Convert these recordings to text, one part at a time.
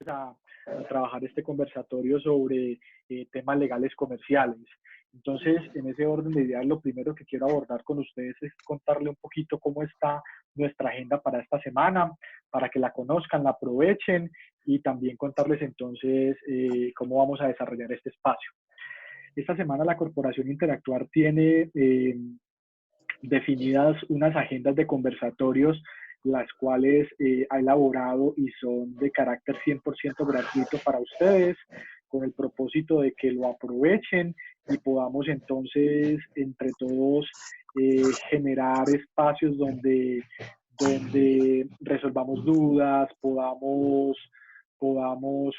a trabajar este conversatorio sobre temas legales comerciales. Entonces, en ese orden de ideas, lo primero que quiero abordar con ustedes es contarle un poquito cómo está nuestra agenda para esta semana, para que la conozcan, la aprovechen y también contarles entonces cómo vamos a desarrollar este espacio. Esta semana la Corporación Interactuar tiene definidas unas agendas de conversatorios, las cuales ha elaborado y son de carácter 100% gratuito para ustedes, con el propósito de que lo aprovechen y podamos entonces entre todos generar espacios donde resolvamos dudas, podamos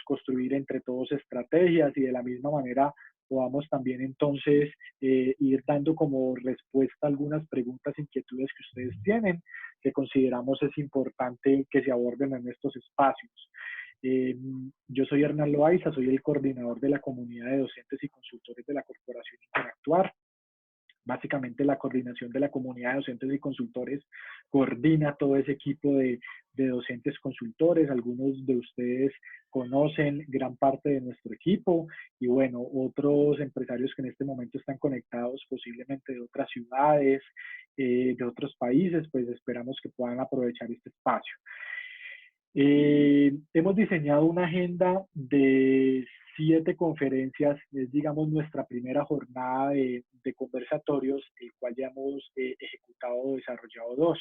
construir entre todos estrategias y de la misma manera podamos también entonces ir dando como respuesta a algunas preguntas, inquietudes que ustedes tienen, que consideramos es importante que se aborden en estos espacios. Yo soy Hernán Loaiza, soy el coordinador de la comunidad de docentes y consultores de la Corporación Interactuar. Básicamente la coordinación de la comunidad de docentes y consultores coordina todo ese equipo de docentes consultores. Algunos de ustedes conocen gran parte de nuestro equipo y bueno, otros empresarios que en este momento están conectados posiblemente de otras ciudades, de otros países, pues esperamos que puedan aprovechar este espacio. Hemos diseñado una agenda de 7 conferencias, es digamos nuestra primera jornada de conversatorios, el cual ya hemos ejecutado o desarrollado 2.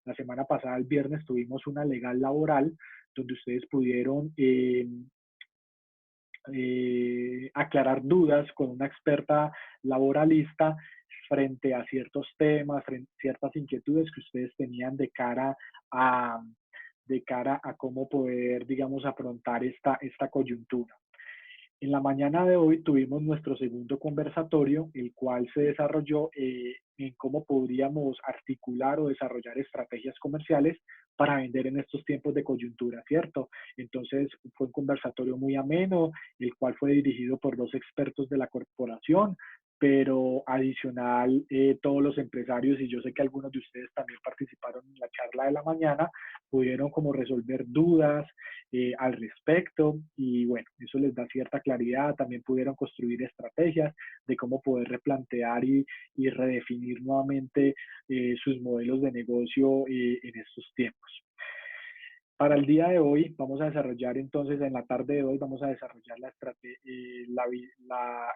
La semana pasada, el viernes, tuvimos una legal laboral, donde ustedes pudieron aclarar dudas con una experta laboralista frente a ciertos temas, frente a ciertas inquietudes que ustedes tenían de cara a cómo poder, digamos, afrontar esta coyuntura. En la mañana de hoy tuvimos nuestro segundo conversatorio, el cual se desarrolló en cómo podríamos articular o desarrollar estrategias comerciales para vender en estos tiempos de coyuntura, ¿cierto? Entonces fue un conversatorio muy ameno, el cual fue dirigido por 2 expertos de la corporación, pero adicional todos los empresarios, y yo sé que algunos de ustedes también participaron en la charla de la mañana, pudieron como resolver dudas al respecto y bueno, eso les da cierta claridad. También pudieron construir estrategias de cómo poder replantear y redefinir nuevamente sus modelos de negocio en estos tiempos. Para el día de hoy vamos a desarrollar entonces, en la tarde de hoy vamos a desarrollar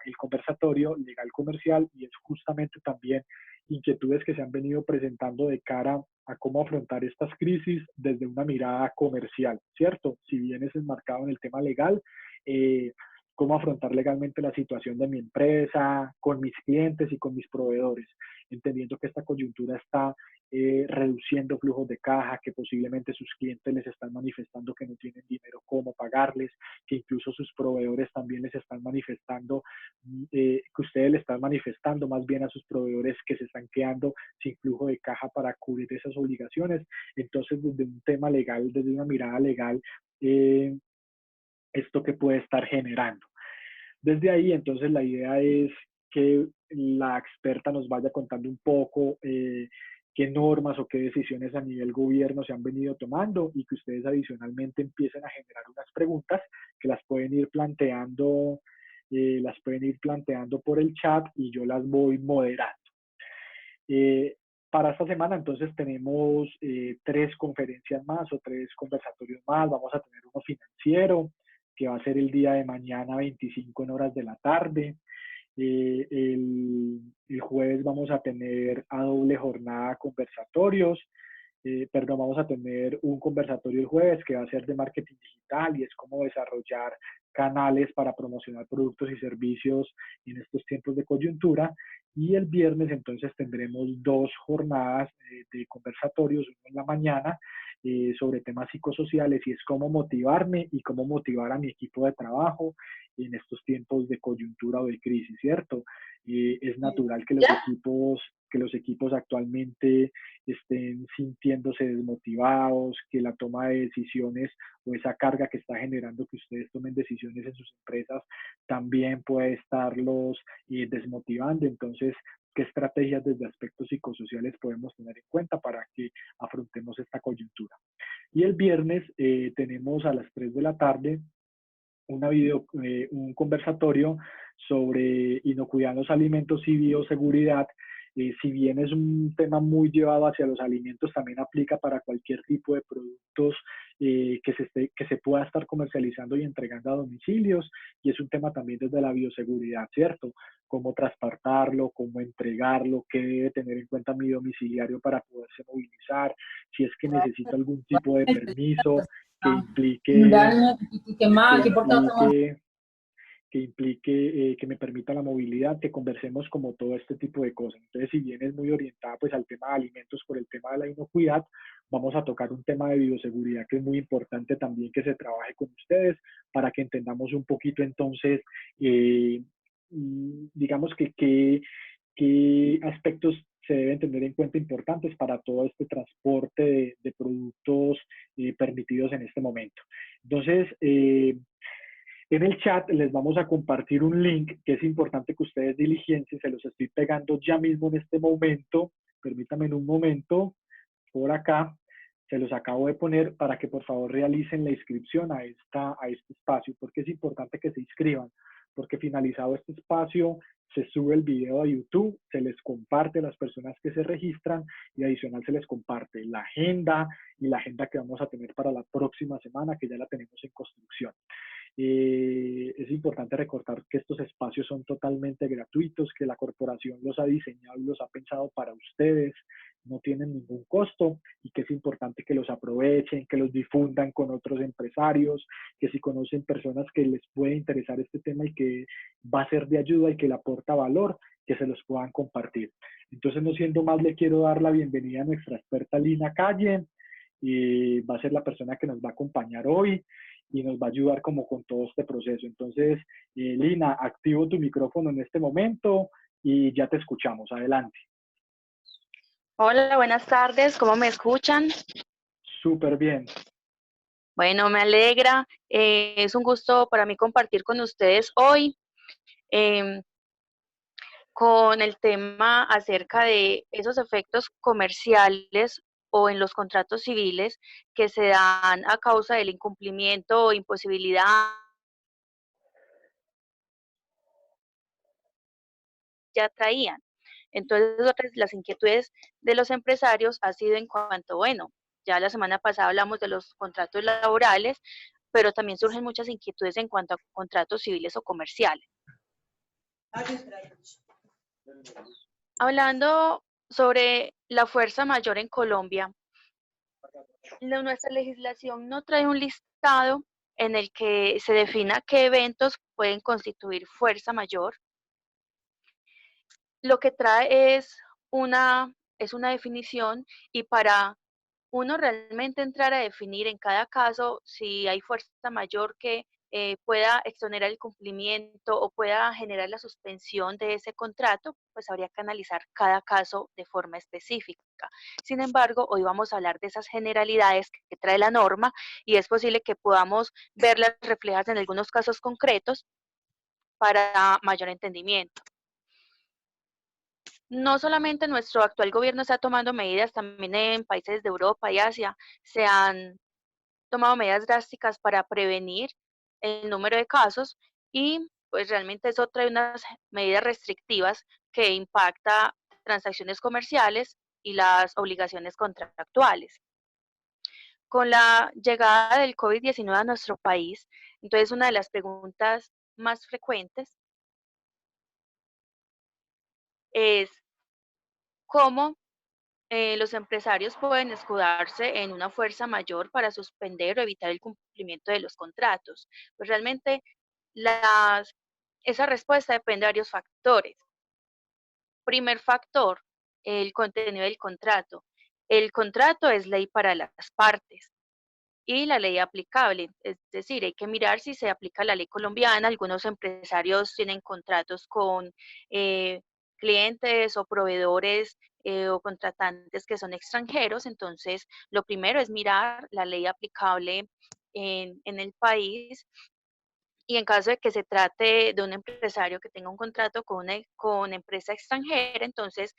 el conversatorio legal comercial y es justamente también inquietudes que se han venido presentando de cara a cómo afrontar estas crisis desde una mirada comercial, ¿cierto? Si bien es enmarcado en el tema legal, cómo afrontar legalmente la situación de mi empresa, con mis clientes y con mis proveedores, entendiendo que esta coyuntura está reduciendo flujos de caja, que posiblemente sus clientes les están manifestando que no tienen dinero cómo pagarles, que incluso sus proveedores también les están manifestando, que ustedes le están manifestando más bien a sus proveedores que se están quedando sin flujo de caja para cubrir esas obligaciones. Entonces, desde un tema legal, desde una mirada legal, esto que puede estar generando. Desde ahí, entonces, la idea es que la experta nos vaya contando un poco qué normas o qué decisiones a nivel gobierno se han venido tomando y que ustedes adicionalmente empiecen a generar unas preguntas que las pueden ir planteando por el chat y yo las voy moderando. Para esta semana entonces tenemos 3 conferencias más o 3 conversatorios más. Vamos a tener uno financiero, que va a ser el día de mañana 25 en horas de la tarde. El jueves vamos a tener a doble jornada conversatorios. Vamos a tener un conversatorio el jueves que va a ser de marketing digital y es cómo desarrollar canales para promocionar productos y servicios en estos tiempos de coyuntura. Y el viernes entonces tendremos 2 jornadas de conversatorios, uno en la mañana sobre temas psicosociales y es cómo motivarme y cómo motivar a mi equipo de trabajo en estos tiempos de coyuntura o de crisis, ¿cierto? Es natural que los equipos actualmente estén sintiéndose desmotivados, que la toma de decisiones o esa carga que está generando que ustedes tomen decisiones en sus empresas también puede estarlos desmotivando. Entonces, ¿qué estrategias desde aspectos psicosociales podemos tener en cuenta para que afrontemos esta coyuntura? Y el viernes tenemos a las 3 de la tarde un conversatorio sobre inocuidad en los alimentos y bioseguridad. Si bien es un tema muy llevado hacia los alimentos, también aplica para cualquier tipo de productos que se pueda estar comercializando y entregando a domicilios. Y es un tema también desde la bioseguridad, ¿cierto? Cómo transportarlo, cómo entregarlo, qué debe tener en cuenta mi domiciliario para poderse movilizar, si es que necesito algún tipo de permiso que implique, que implique que me permita la movilidad, que conversemos como todo este tipo de cosas. Entonces, si bien es muy orientada pues al tema de alimentos por el tema de la inocuidad, vamos a tocar un tema de bioseguridad que es muy importante también que se trabaje con ustedes para que entendamos un poquito entonces, eh, digamos qué aspectos se deben tener en cuenta importantes para todo este transporte de productos permitidos en este momento. Entonces, en el chat les vamos a compartir un link que es importante que ustedes diligencien, se los estoy pegando ya mismo en este momento, permítanme en un momento, por acá, se los acabo de poner para que por favor realicen la inscripción a este espacio, porque es importante que se inscriban, porque finalizado este espacio se sube el video a YouTube, se les comparte a las personas que se registran y adicional se les comparte la agenda y la agenda que vamos a tener para la próxima semana, que ya la tenemos en construcción. Es importante recordar que estos espacios son totalmente gratuitos, que la corporación los ha diseñado y los ha pensado para ustedes, no tienen ningún costo y que es importante que los aprovechen, que los difundan con otros empresarios, que si conocen personas que les puede interesar este tema y que va a ser de ayuda y que le aporta valor, que se los puedan compartir. Entonces, no siendo más, le quiero dar la bienvenida a nuestra experta Lina Calle, y va a ser la persona que nos va a acompañar hoy y nos va a ayudar como con todo este proceso. Entonces, Lina, activo tu micrófono en este momento y ya te escuchamos. Adelante. Hola, buenas tardes, ¿cómo me escuchan? Súper bien. Bueno, me alegra, es un gusto para mí compartir con ustedes hoy em, con el tema acerca de esos efectos comerciales o en los contratos civiles que se dan a causa del incumplimiento o imposibilidad ya traían. Entonces, otras las inquietudes de los empresarios ha sido en cuanto, bueno, ya la semana pasada hablamos de los contratos laborales, pero también surgen muchas inquietudes en cuanto a contratos civiles o comerciales. Hablando sobre la fuerza mayor en Colombia, nuestra legislación no trae un listado en el que se defina qué eventos pueden constituir fuerza mayor. Lo que trae es una definición y para uno realmente entrar a definir en cada caso si hay fuerza mayor que pueda exonerar el cumplimiento o pueda generar la suspensión de ese contrato, pues habría que analizar cada caso de forma específica. Sin embargo, hoy vamos a hablar de esas generalidades que trae la norma y es posible que podamos verlas reflejadas en algunos casos concretos para mayor entendimiento. No solamente nuestro actual gobierno está tomando medidas, también en países de Europa y Asia se han tomado medidas drásticas para prevenir el número de casos y pues realmente eso trae unas medidas restrictivas que impacta transacciones comerciales y las obligaciones contractuales. Con la llegada del COVID-19 a nuestro país, entonces una de las preguntas más frecuentes es cómo los empresarios pueden escudarse en una fuerza mayor para suspender o evitar el cumplimiento de los contratos. Pues realmente esa respuesta depende de varios factores. Primer factor, el contenido del contrato. El contrato es ley para las partes y la ley aplicable, es decir, hay que mirar si se aplica la ley colombiana. Algunos empresarios tienen contratos con eh, clientes o proveedores o contratantes que son extranjeros, entonces lo primero es mirar la ley aplicable en el país y en caso de que se trate de un empresario que tenga un contrato con empresa extranjera, entonces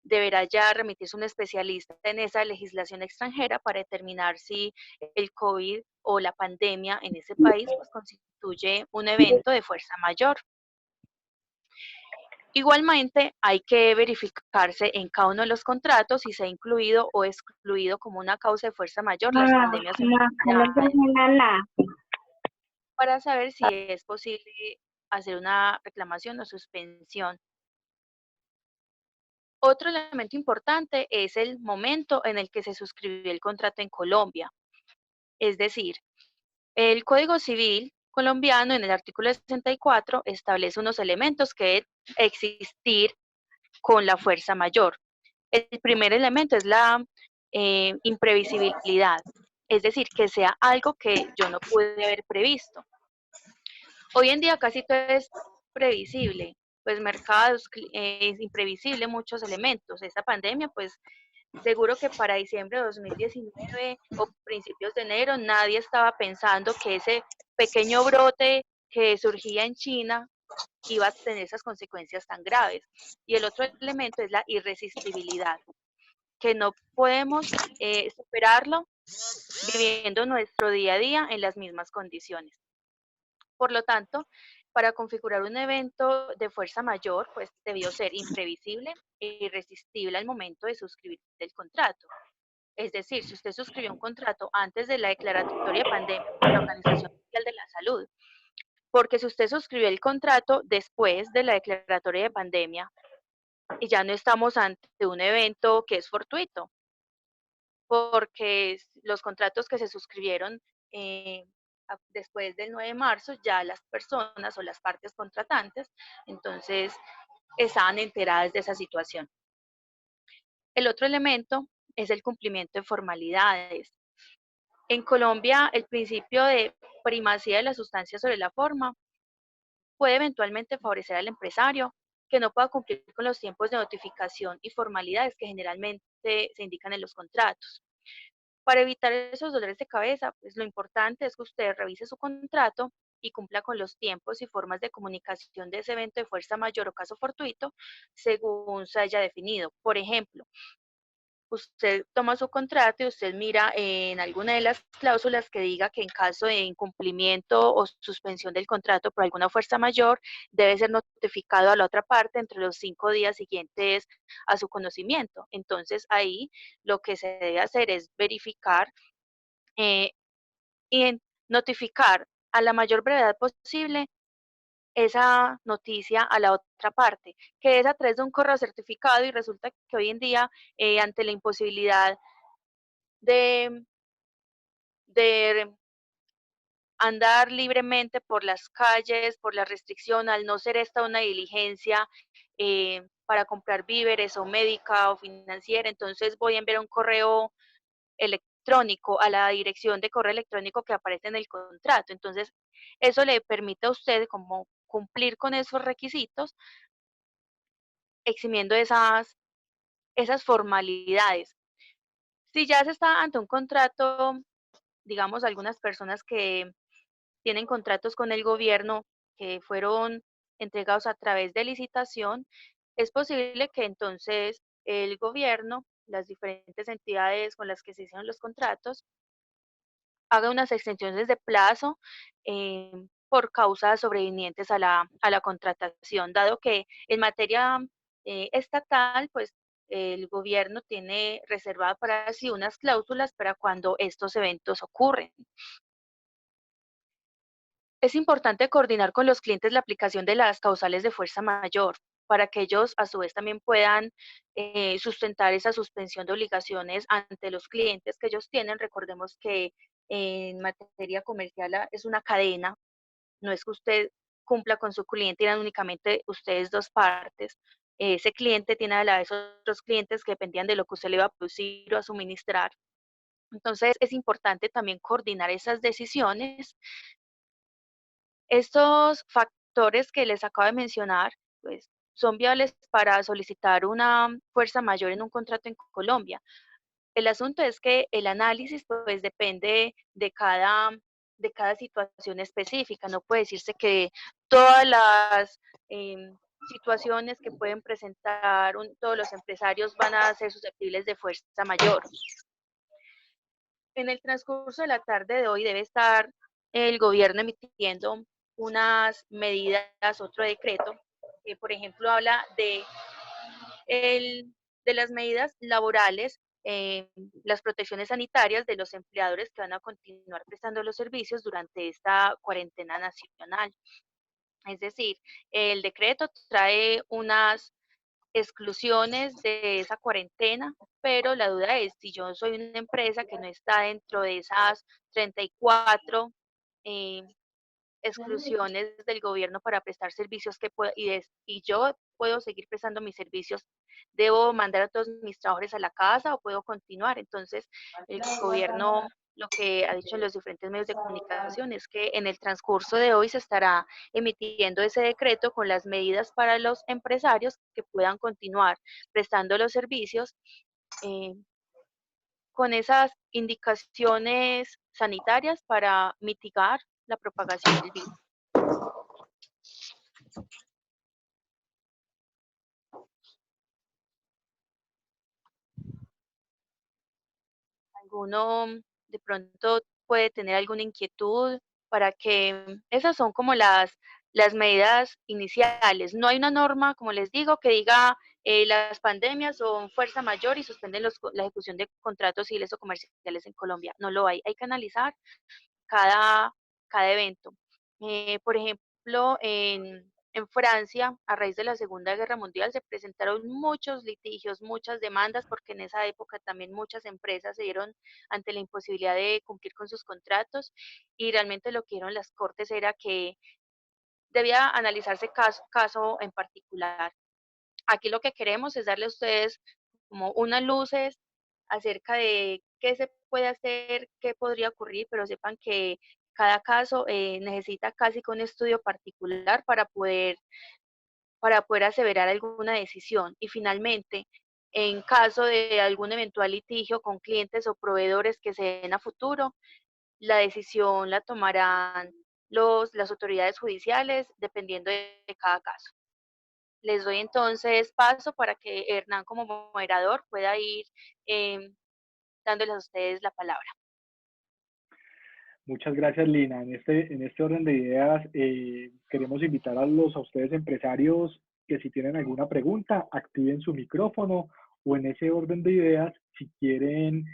deberá ya remitirse un especialista en esa legislación extranjera para determinar si el COVID o la pandemia en ese país pues constituye un evento de fuerza mayor. Igualmente, hay que verificarse en cada uno de los contratos si se ha incluido o excluido como una causa de fuerza mayor las pandemias o enfermedades, para saber si es posible hacer una reclamación o suspensión. Otro elemento importante es el momento en el que se suscribió el contrato en Colombia. Es decir, el Código Civil colombiano en el artículo 64 establece unos elementos que deben existir con la fuerza mayor. El primer elemento es la imprevisibilidad, es decir, que sea algo que yo no pude haber previsto. Hoy en día casi todo es previsible, pues mercados, es imprevisible muchos elementos. Esta pandemia, pues seguro que para diciembre de 2019 o principios de enero nadie estaba pensando que ese pequeño brote que surgía en China iba a tener esas consecuencias tan graves. Y el otro elemento es la irresistibilidad, que no podemos superarlo viviendo nuestro día a día en las mismas condiciones. Por lo tanto, para configurar un evento de fuerza mayor, pues debió ser imprevisible e irresistible al momento de suscribir el contrato. Es decir, si usted suscribió un contrato antes de la declaratoria de pandemia por la Organización Mundial de la Salud, porque si usted suscribió el contrato después de la declaratoria de pandemia, y ya no estamos ante un evento que es fortuito, porque los contratos que se suscribieron eh, después del 9 de marzo, ya las personas o las partes contratantes, entonces estaban enteradas de esa situación. El otro elemento es el cumplimiento de formalidades. En Colombia, el principio de primacía de la sustancia sobre la forma puede eventualmente favorecer al empresario que no pueda cumplir con los tiempos de notificación y formalidades que generalmente se indican en los contratos. Para evitar esos dolores de cabeza, pues lo importante es que usted revise su contrato y cumpla con los tiempos y formas de comunicación de ese evento de fuerza mayor o caso fortuito según se haya definido. Por ejemplo, usted toma su contrato y usted mira en alguna de las cláusulas que diga que en caso de incumplimiento o suspensión del contrato por alguna fuerza mayor, debe ser notificado a la otra parte entre los 5 días siguientes a su conocimiento. Entonces ahí lo que se debe hacer es verificar eh, y notificar a la mayor brevedad posible esa noticia a la otra parte, que es a través de un correo certificado, y resulta que hoy en día, ante la imposibilidad de, de andar libremente por las calles, por la restricción, al no ser esta una diligencia para comprar víveres o médica o financiera, entonces voy a enviar un correo electrónico a la dirección de correo electrónico que aparece en el contrato. Entonces, eso le permite a usted como cumplir con esos requisitos, eximiendo esas formalidades. Si ya se está ante un contrato, digamos, algunas personas que tienen contratos con el gobierno que fueron entregados a través de licitación, es posible que entonces el gobierno, las diferentes entidades con las que se hicieron los contratos, haga unas extensiones de plazo por causas sobrevinientes a la contratación, dado que en materia estatal, pues el gobierno tiene reservado para sí unas cláusulas para cuando estos eventos ocurren. Es importante coordinar con los clientes la aplicación de las causales de fuerza mayor para que ellos a su vez también puedan sustentar esa suspensión de obligaciones ante los clientes que ellos tienen. Recordemos que en materia comercial es una cadena, no es que usted cumpla con su cliente y eran únicamente ustedes dos partes. Ese cliente tiene a la vez otros clientes que dependían de lo que usted le iba a producir o a suministrar. Entonces es importante también coordinar esas decisiones. Estos factores que les acabo de mencionar, pues, son viables para solicitar una fuerza mayor en un contrato en Colombia. El asunto es que el análisis, pues, depende de cada situación específica. No puede decirse que todas las situaciones que pueden presentar todos los empresarios van a ser susceptibles de fuerza mayor. En el transcurso de la tarde de hoy debe estar el gobierno emitiendo unas medidas, otro decreto, que por ejemplo habla de las medidas laborales, las protecciones sanitarias de los empleadores que van a continuar prestando los servicios durante esta cuarentena nacional. Es decir, el decreto trae unas exclusiones de esa cuarentena, pero la duda es si yo soy una empresa que no está dentro de esas 34 eh, exclusiones del gobierno para prestar servicios y yo puedo seguir prestando mis servicios, debo mandar a todos mis trabajadores a la casa o puedo continuar. Entonces, el gobierno lo que ha dicho en los diferentes medios de comunicación es que en el transcurso de hoy se estará emitiendo ese decreto con las medidas para los empresarios que puedan continuar prestando los servicios eh, con esas indicaciones sanitarias para mitigar la propagación del virus. ¿Alguno de pronto puede tener alguna inquietud para que esas son como las medidas iniciales? No hay una norma, como les digo, que diga las pandemias son fuerza mayor y suspenden la ejecución de contratos civiles o comerciales en Colombia. No lo hay. Hay que analizar cada, cada evento. Por ejemplo, en Francia, a raíz de la Segunda Guerra Mundial, se presentaron muchos litigios, muchas demandas, porque en esa época también muchas empresas se dieron ante la imposibilidad de cumplir con sus contratos y realmente lo que dieron las cortes era que debía analizarse caso en particular. Aquí lo que queremos es darle a ustedes como unas luces acerca de qué se puede hacer, qué podría ocurrir, pero sepan que cada caso necesita casi que un estudio particular para poder aseverar alguna decisión. Y finalmente, en caso de algún eventual litigio con clientes o proveedores que se den a futuro, la decisión la tomarán las autoridades judiciales dependiendo de cada caso. Les doy entonces paso para que Hernán como moderador pueda ir eh, dándoles a ustedes la palabra. Muchas gracias, Lina. En este orden de ideas, queremos invitar a ustedes empresarios que si tienen alguna pregunta, activen su micrófono o en ese orden de ideas, si quieren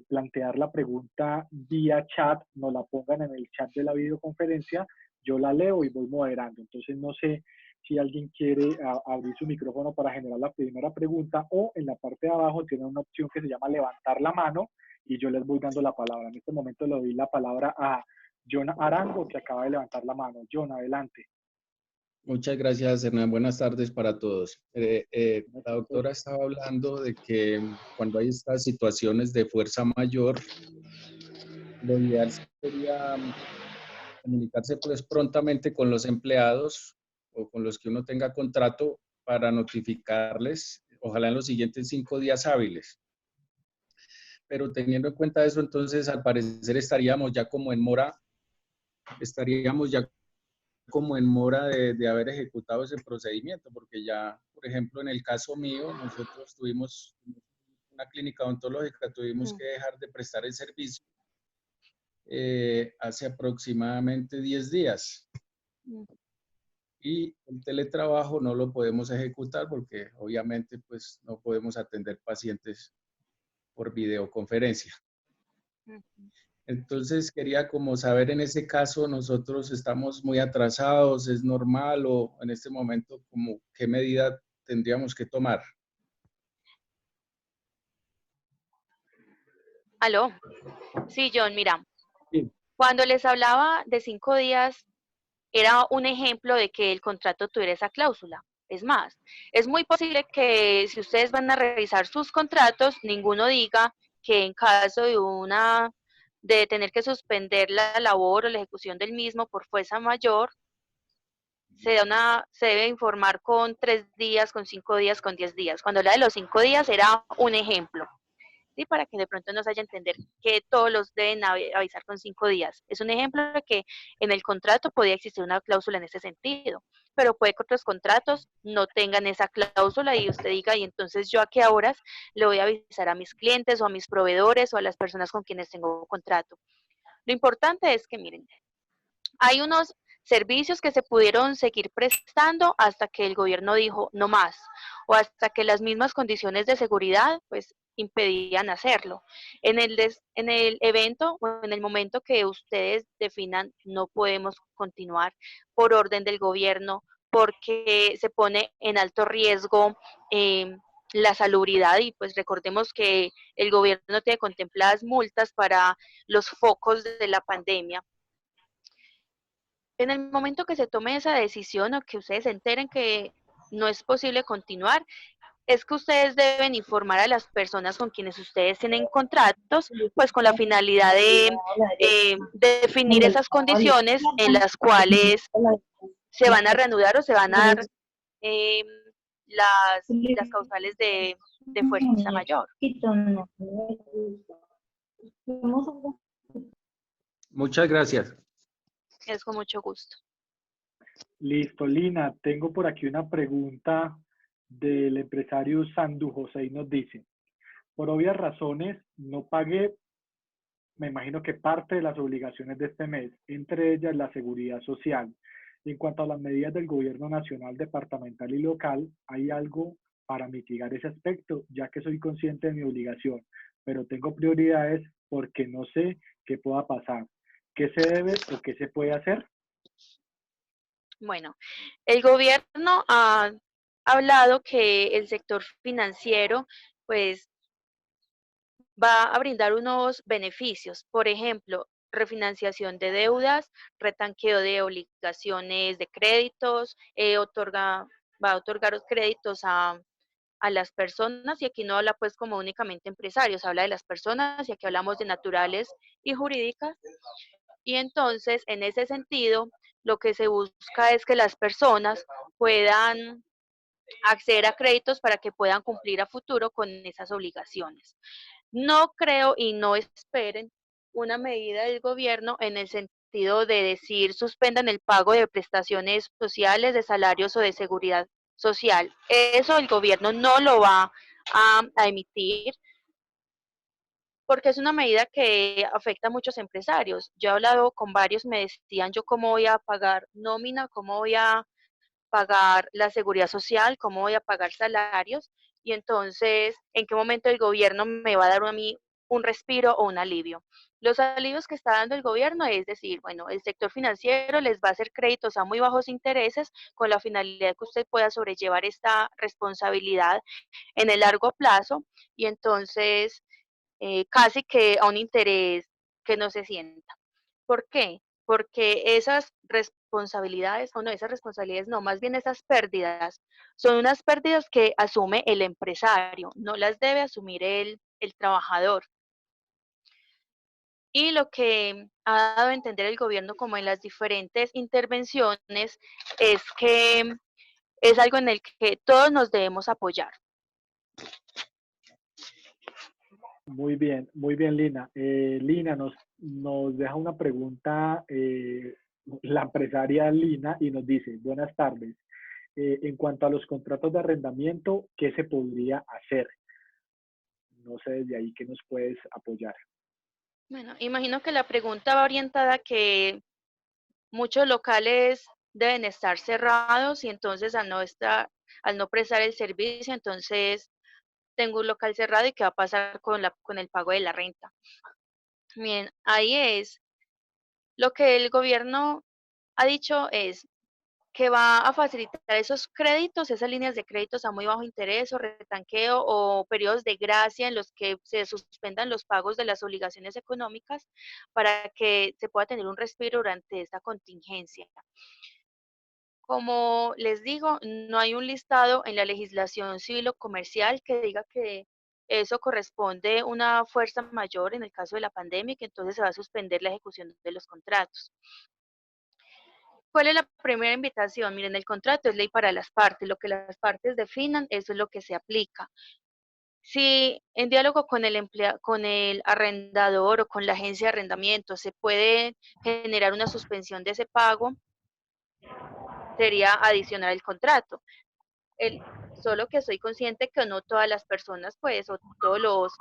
plantear la pregunta vía chat, nos la pongan en el chat de la videoconferencia, yo la leo y voy moderando. Entonces, no sé si alguien quiere abrir su micrófono para generar la primera pregunta o en la parte de abajo tiene una opción que se llama levantar la mano y yo les voy dando la palabra. En este momento le doy la palabra a John Arango, que acaba de levantar la mano. John, adelante. Muchas gracias, Hernán. Buenas tardes para todos. La doctora estaba hablando de que cuando hay estas situaciones de fuerza mayor, lo ideal sería comunicarse pues prontamente con los empleados o con los que uno tenga contrato para notificarles, ojalá en los siguientes 5 días hábiles. Pero teniendo en cuenta eso, entonces al parecer estaríamos ya como en mora de haber ejecutado ese procedimiento, porque ya, por ejemplo, en el caso mío, nosotros tuvimos una clínica odontológica, tuvimos que dejar de prestar el servicio hace aproximadamente 10 días. Y el teletrabajo no lo podemos ejecutar porque obviamente pues no podemos atender pacientes por videoconferencia. Entonces quería como saber en ese caso nosotros estamos muy atrasados, ¿es normal o en este momento como qué medida tendríamos que tomar? ¿Aló? Sí, John, mira, Sí. cuando les hablaba de 5 días, era un ejemplo de que el contrato tuviera esa cláusula. Es más, es muy posible que si ustedes van a revisar sus contratos, ninguno diga que en caso de tener que suspender la labor o la ejecución del mismo por fuerza mayor, se debe informar con 3 días, con 5 días, con 10 días. Cuando la de los 5 días era un ejemplo. ¿sí? Para que de pronto nos haya entender que todos los deben avisar con 5 días. Es un ejemplo de que en el contrato podría existir una cláusula en ese sentido, pero puede que otros contratos no tengan esa cláusula y usted diga, y entonces yo a qué horas le voy a avisar a mis clientes o a mis proveedores o a las personas con quienes tengo contrato. Lo importante es que, miren, hay unos servicios que se pudieron seguir prestando hasta que el gobierno dijo no más, o hasta que las mismas condiciones de seguridad pues impedían hacerlo. En el evento o en el momento que ustedes definan no podemos continuar por orden del gobierno porque se pone en alto riesgo la salubridad y pues recordemos que el gobierno tiene contempladas multas para los focos de la pandemia. En el momento que se tome esa decisión o que ustedes se enteren que no es posible continuar, es que ustedes deben informar a las personas con quienes ustedes tienen contratos, pues con la finalidad de definir esas condiciones en las cuales se van a reanudar o se van a dar eh, las causales de fuerza mayor. Muchas gracias. Es con mucho gusto. Listo, Lina. Tengo por aquí una pregunta del empresario Sandu José y nos dice, por obvias razones, no pagué, me imagino que parte de las obligaciones de este mes, entre ellas la seguridad social. En cuanto a las medidas del gobierno nacional, departamental y local, ¿hay algo para mitigar ese aspecto? Ya que soy consciente de mi obligación, pero tengo prioridades porque no sé qué pueda pasar. ¿Qué se debe o qué se puede hacer? Bueno, el gobierno ha hablado que el sector financiero, pues, va a brindar unos beneficios, por ejemplo, refinanciación de deudas, retanqueo de obligaciones de créditos, va a otorgar los créditos a las personas, y aquí no habla pues como únicamente empresarios, habla de las personas, y aquí hablamos de naturales y jurídicas, y entonces en ese sentido lo que se busca es que las personas puedan acceder a créditos para que puedan cumplir a futuro con esas obligaciones. No creo y no esperen una medida del gobierno en el sentido de decir suspendan el pago de prestaciones sociales, de salarios o de seguridad social. Eso el gobierno no lo va a emitir porque es una medida que afecta a muchos empresarios. Yo he hablado con varios, me decían yo cómo voy a pagar nómina, cómo voy a pagar la seguridad social, cómo voy a pagar salarios, y entonces, ¿en qué momento el gobierno me va a dar a mí un respiro o un alivio? Los alivios que está dando el gobierno es decir, bueno, el sector financiero les va a hacer créditos a muy bajos intereses con la finalidad de que usted pueda sobrellevar esta responsabilidad en el largo plazo, y entonces casi que a un interés que no se sienta. ¿Por qué? Porque esas responsabilidades, o no, esas responsabilidades no, más bien esas pérdidas, son unas pérdidas que asume el empresario, no las debe asumir el trabajador. Y lo que ha dado a entender el gobierno como en las diferentes intervenciones es que es algo en el que todos nos debemos apoyar. Muy bien, Lina. Lina nos deja una pregunta la empresaria Lina y nos dice, buenas tardes. En cuanto a los contratos de arrendamiento, ¿qué se podría hacer? No sé desde ahí qué nos puedes apoyar. Bueno, imagino que la pregunta va orientada a que muchos locales deben estar cerrados y entonces al no prestar el servicio, entonces tengo un local cerrado y qué va a pasar con el pago de la renta. Bien, ahí es lo que el gobierno ha dicho es que va a facilitar esos créditos, esas líneas de créditos a muy bajo interés o retanqueo o periodos de gracia en los que se suspendan los pagos de las obligaciones económicas para que se pueda tener un respiro durante esta contingencia. Como les digo, no hay un listado en la legislación civil o comercial que diga que eso corresponde a una fuerza mayor en el caso de la pandemia y que entonces se va a suspender la ejecución de los contratos. ¿Cuál es la primera invitación? Miren, el contrato es ley para las partes. Lo que las partes definan, eso es lo que se aplica. Si en diálogo con con el arrendador o con la agencia de arrendamiento se puede generar una suspensión de ese pago, sería adicionar el contrato. El, Solo que soy consciente que no todas las personas, pues, o todos los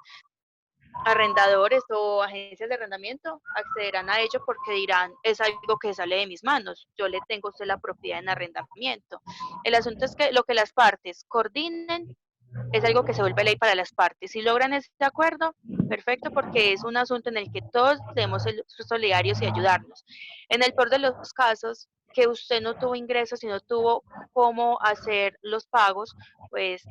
arrendadores o agencias de arrendamiento accederán a ello porque dirán, es algo que sale de mis manos, yo le tengo a usted la propiedad en arrendamiento. El asunto es que lo que las partes coordinen es algo que se vuelve ley para las partes. Si logran este acuerdo, perfecto, porque es un asunto en el que todos debemos ser solidarios y ayudarnos. En el peor de los casos, que usted no tuvo ingresos y no tuvo cómo hacer los pagos, pues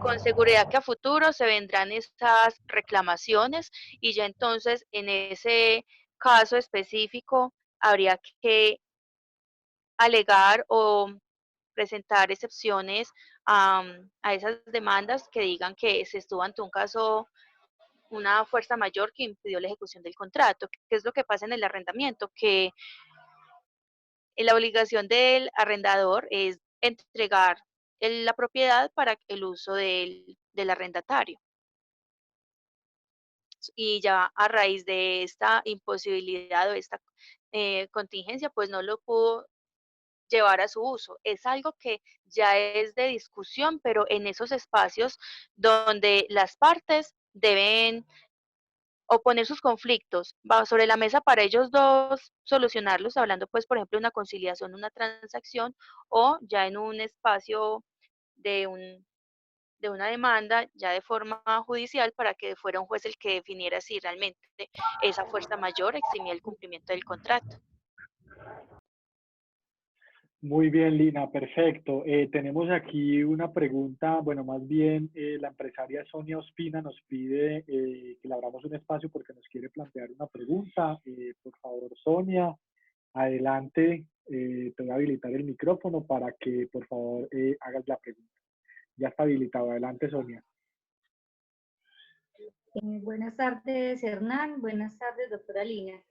con seguridad que a futuro se vendrán estas reclamaciones y ya entonces en ese caso específico habría que alegar o presentar excepciones a esas demandas que digan que se estuvo ante un caso, una fuerza mayor que impidió la ejecución del contrato. ¿Qué es lo que pasa en el arrendamiento? Que la obligación del arrendador es entregar la propiedad para el uso del arrendatario. Y ya a raíz de esta imposibilidad o esta contingencia, pues no lo pudo llevar a su uso. Es algo que ya es de discusión, pero en esos espacios donde las partes deben oponer sus conflictos va sobre la mesa para ellos dos solucionarlos, hablando pues por ejemplo de una conciliación, una transacción o ya en un espacio de de una demanda ya de forma judicial para que fuera un juez el que definiera si realmente esa fuerza mayor eximía el cumplimiento del contrato. Muy bien, Lina, perfecto. Tenemos aquí una pregunta, bueno, más bien la empresaria Sonia Ospina nos pide que le abramos un espacio porque nos quiere plantear una pregunta. Por favor, Sonia, adelante, te voy a habilitar el micrófono para que por favor hagas la pregunta. Ya está habilitado, adelante, Sonia. Buenas tardes, Hernán. Buenas tardes, doctora Lina.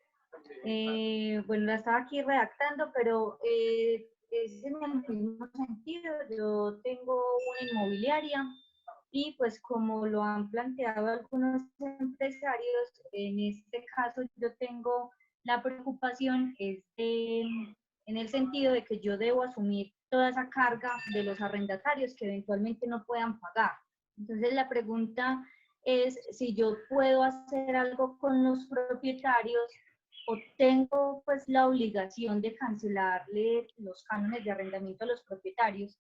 Bueno, la estaba aquí redactando, pero es en el mismo sentido. Yo tengo una inmobiliaria y pues como lo han planteado algunos empresarios, en este caso yo tengo la preocupación en el sentido de que yo debo asumir toda esa carga de los arrendatarios que eventualmente no puedan pagar. Entonces la pregunta es si yo puedo hacer algo con los propietarios o tengo pues la obligación de cancelarle los cánones de arrendamiento a los propietarios.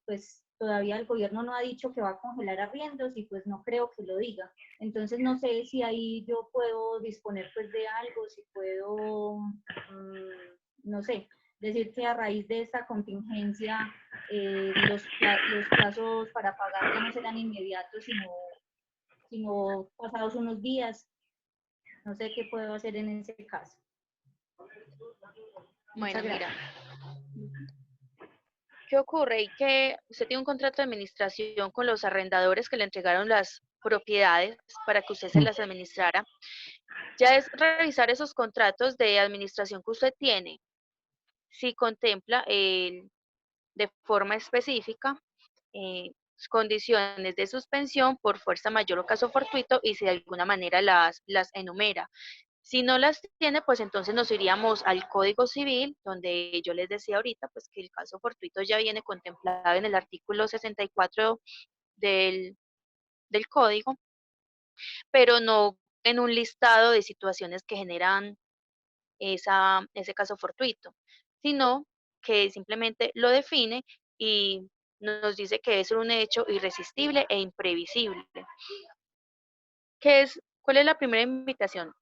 Pues todavía el gobierno no ha dicho que va a congelar arriendos y pues no creo que lo diga. Entonces no sé si ahí yo puedo disponer pues de algo, si puedo, no sé, decir que a raíz de esta contingencia los plazos para pagar ya no serán inmediatos, sino pasados unos días. No sé qué puedo hacer en ese caso. Bueno, mira, ¿qué ocurre? Y que usted tiene un contrato de administración con los arrendadores que le entregaron las propiedades para que usted se las administrara. Ya es revisar esos contratos de administración que usted tiene, si contempla de forma específica condiciones de suspensión por fuerza mayor o caso fortuito y si de alguna manera las enumera. Si no las tiene, pues entonces nos iríamos al Código Civil, donde yo les decía ahorita, pues que el caso fortuito ya viene contemplado en el artículo 64 del, del Código, pero no en un listado de situaciones que generan ese caso fortuito, sino que simplemente lo define y nos dice que es un hecho irresistible e imprevisible. ¿Cuál es la primera invitación?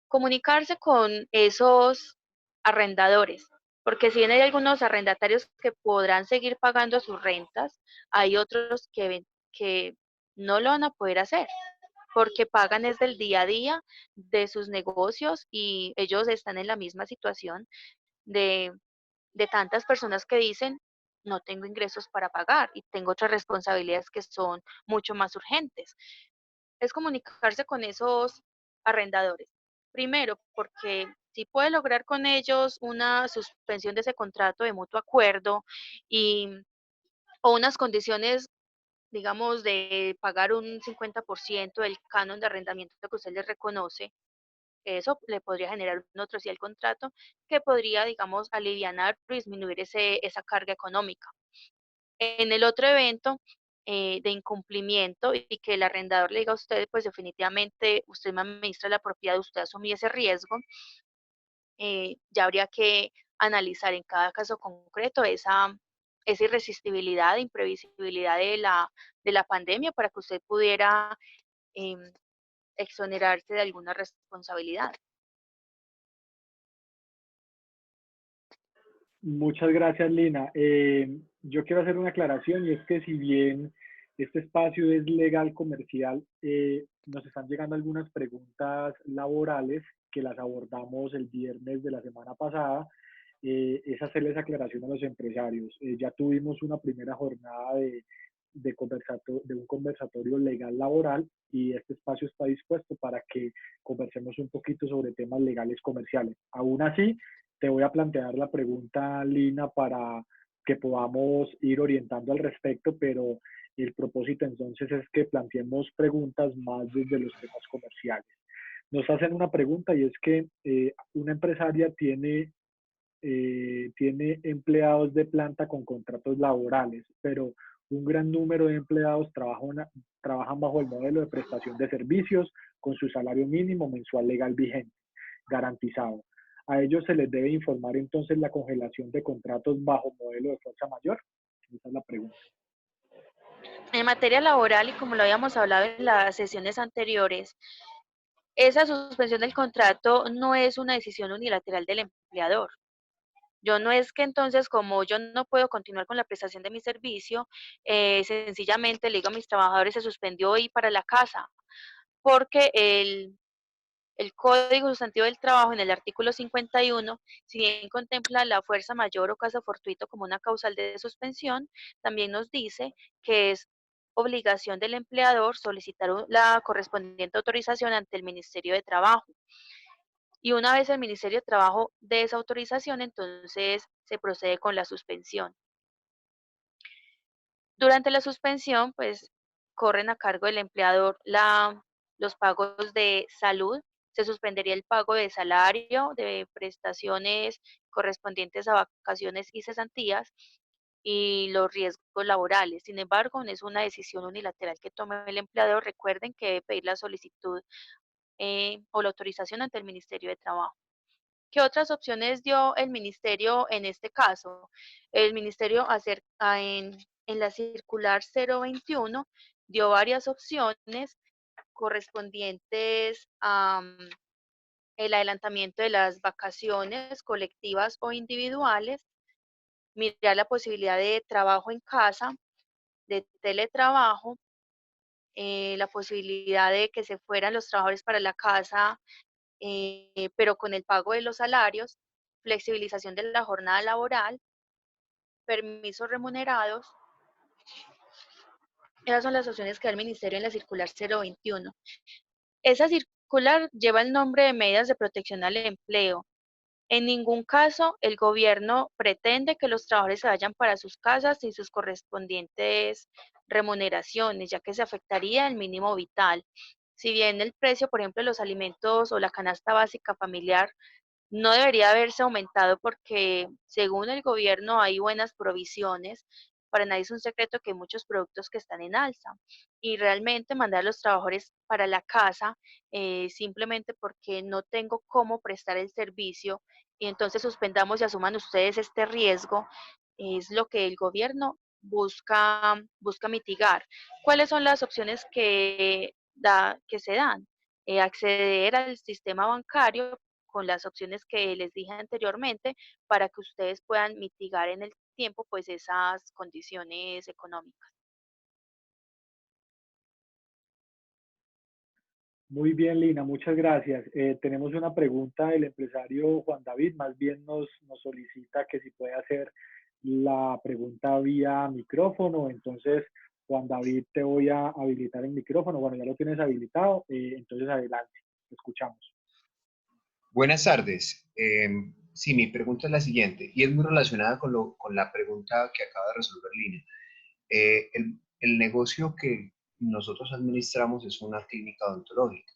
Comunicarse con esos arrendadores, porque si bien hay algunos arrendatarios que podrán seguir pagando sus rentas, hay otros que no lo van a poder hacer, porque pagan desde el día a día de sus negocios y ellos están en la misma situación de, de tantas personas que dicen, no tengo ingresos para pagar y tengo otras responsabilidades que son mucho más urgentes. Es comunicarse con esos arrendadores. Primero, porque si puede lograr con ellos una suspensión de ese contrato de mutuo acuerdo y o unas condiciones, digamos, de pagar un 50% del canon de arrendamiento que usted le reconoce, eso le podría generar un otro sí al contrato que podría, digamos, alivianar o disminuir esa carga económica. En el otro evento de incumplimiento y que el arrendador le diga a usted, pues definitivamente usted me administra la propiedad, usted asumió ese riesgo, ya habría que analizar en cada caso concreto esa irresistibilidad, imprevisibilidad de la pandemia para que usted pudiera em, exonerarse de alguna responsabilidad. Muchas gracias, Lina. Yo quiero hacer una aclaración y es que si bien este espacio es legal comercial, nos están llegando algunas preguntas laborales que las abordamos el viernes de la semana pasada. Es hacerles aclaración a los empresarios. Ya tuvimos una primera jornada de un conversatorio legal laboral y este espacio está dispuesto para que conversemos un poquito sobre temas legales comerciales. Aún así, te voy a plantear la pregunta, Lina, para que podamos ir orientando al respecto, pero el propósito entonces es que planteemos preguntas más desde los temas comerciales. Nos hacen una pregunta y es que una empresaria tiene empleados de planta con contratos laborales, pero un gran número de empleados trabajan bajo el modelo de prestación de servicios con su salario mínimo mensual legal vigente, garantizado. A ellos se les debe informar entonces la congelación de contratos bajo modelo de fuerza mayor. Esa es la pregunta. En materia laboral, y como lo habíamos hablado en las sesiones anteriores, esa suspensión del contrato no es una decisión unilateral del empleador. Yo no es que entonces, como yo no puedo continuar con la prestación de mi servicio, sencillamente le digo a mis trabajadores se suspendió y para la casa, porque el Código Sustantivo del Trabajo en el artículo 51, si bien contempla la fuerza mayor o caso fortuito como una causal de suspensión, también nos dice que es obligación del empleador solicitar la correspondiente autorización ante el Ministerio de Trabajo. Y una vez el Ministerio de Trabajo dé esa autorización, entonces se procede con la suspensión. Durante la suspensión, pues corren a cargo del empleador los pagos de salud, se suspendería el pago de salario, de prestaciones correspondientes a vacaciones y cesantías y los riesgos laborales. Sin embargo, no es una decisión unilateral que tome el empleador. Recuerden que debe pedir la solicitud o la autorización ante el Ministerio de Trabajo. ¿Qué otras opciones dio el ministerio en este caso? El ministerio en la circular 021 dio varias opciones correspondientes a el adelantamiento de las vacaciones colectivas o individuales, mirar la posibilidad de trabajo en casa, de teletrabajo, la posibilidad de que se fueran los trabajadores para la casa pero con el pago de los salarios, flexibilización de la jornada laboral, permisos remunerados. Esas son las opciones que da el Ministerio en la circular 021. Esa circular lleva el nombre de medidas de protección al empleo. En ningún caso el gobierno pretende que los trabajadores se vayan para sus casas sin sus correspondientes remuneraciones, ya que se afectaría el mínimo vital. Si bien el precio, por ejemplo, de los alimentos o la canasta básica familiar no debería haberse aumentado porque según el gobierno hay buenas provisiones. Para nadie es un secreto que hay muchos productos que están en alza y realmente mandar a los trabajadores para la casa simplemente porque no tengo cómo prestar el servicio y entonces suspendamos y asuman ustedes este riesgo es lo que el gobierno busca mitigar. ¿Cuáles son las opciones que se dan? Acceder al sistema bancario con las opciones que les dije anteriormente para que ustedes puedan mitigar en el tiempo pues esas condiciones económicas. Muy bien, Lina, muchas gracias. Tenemos una pregunta del empresario Juan David, más bien nos solicita que si puede hacer la pregunta vía micrófono. Entonces, Juan David, te voy a habilitar el micrófono. Bueno, ya lo tienes habilitado, entonces adelante, te escuchamos. Buenas tardes. Sí, mi pregunta es la siguiente y es muy relacionada con la pregunta que acaba de resolver Lina. El negocio que nosotros administramos es una clínica odontológica.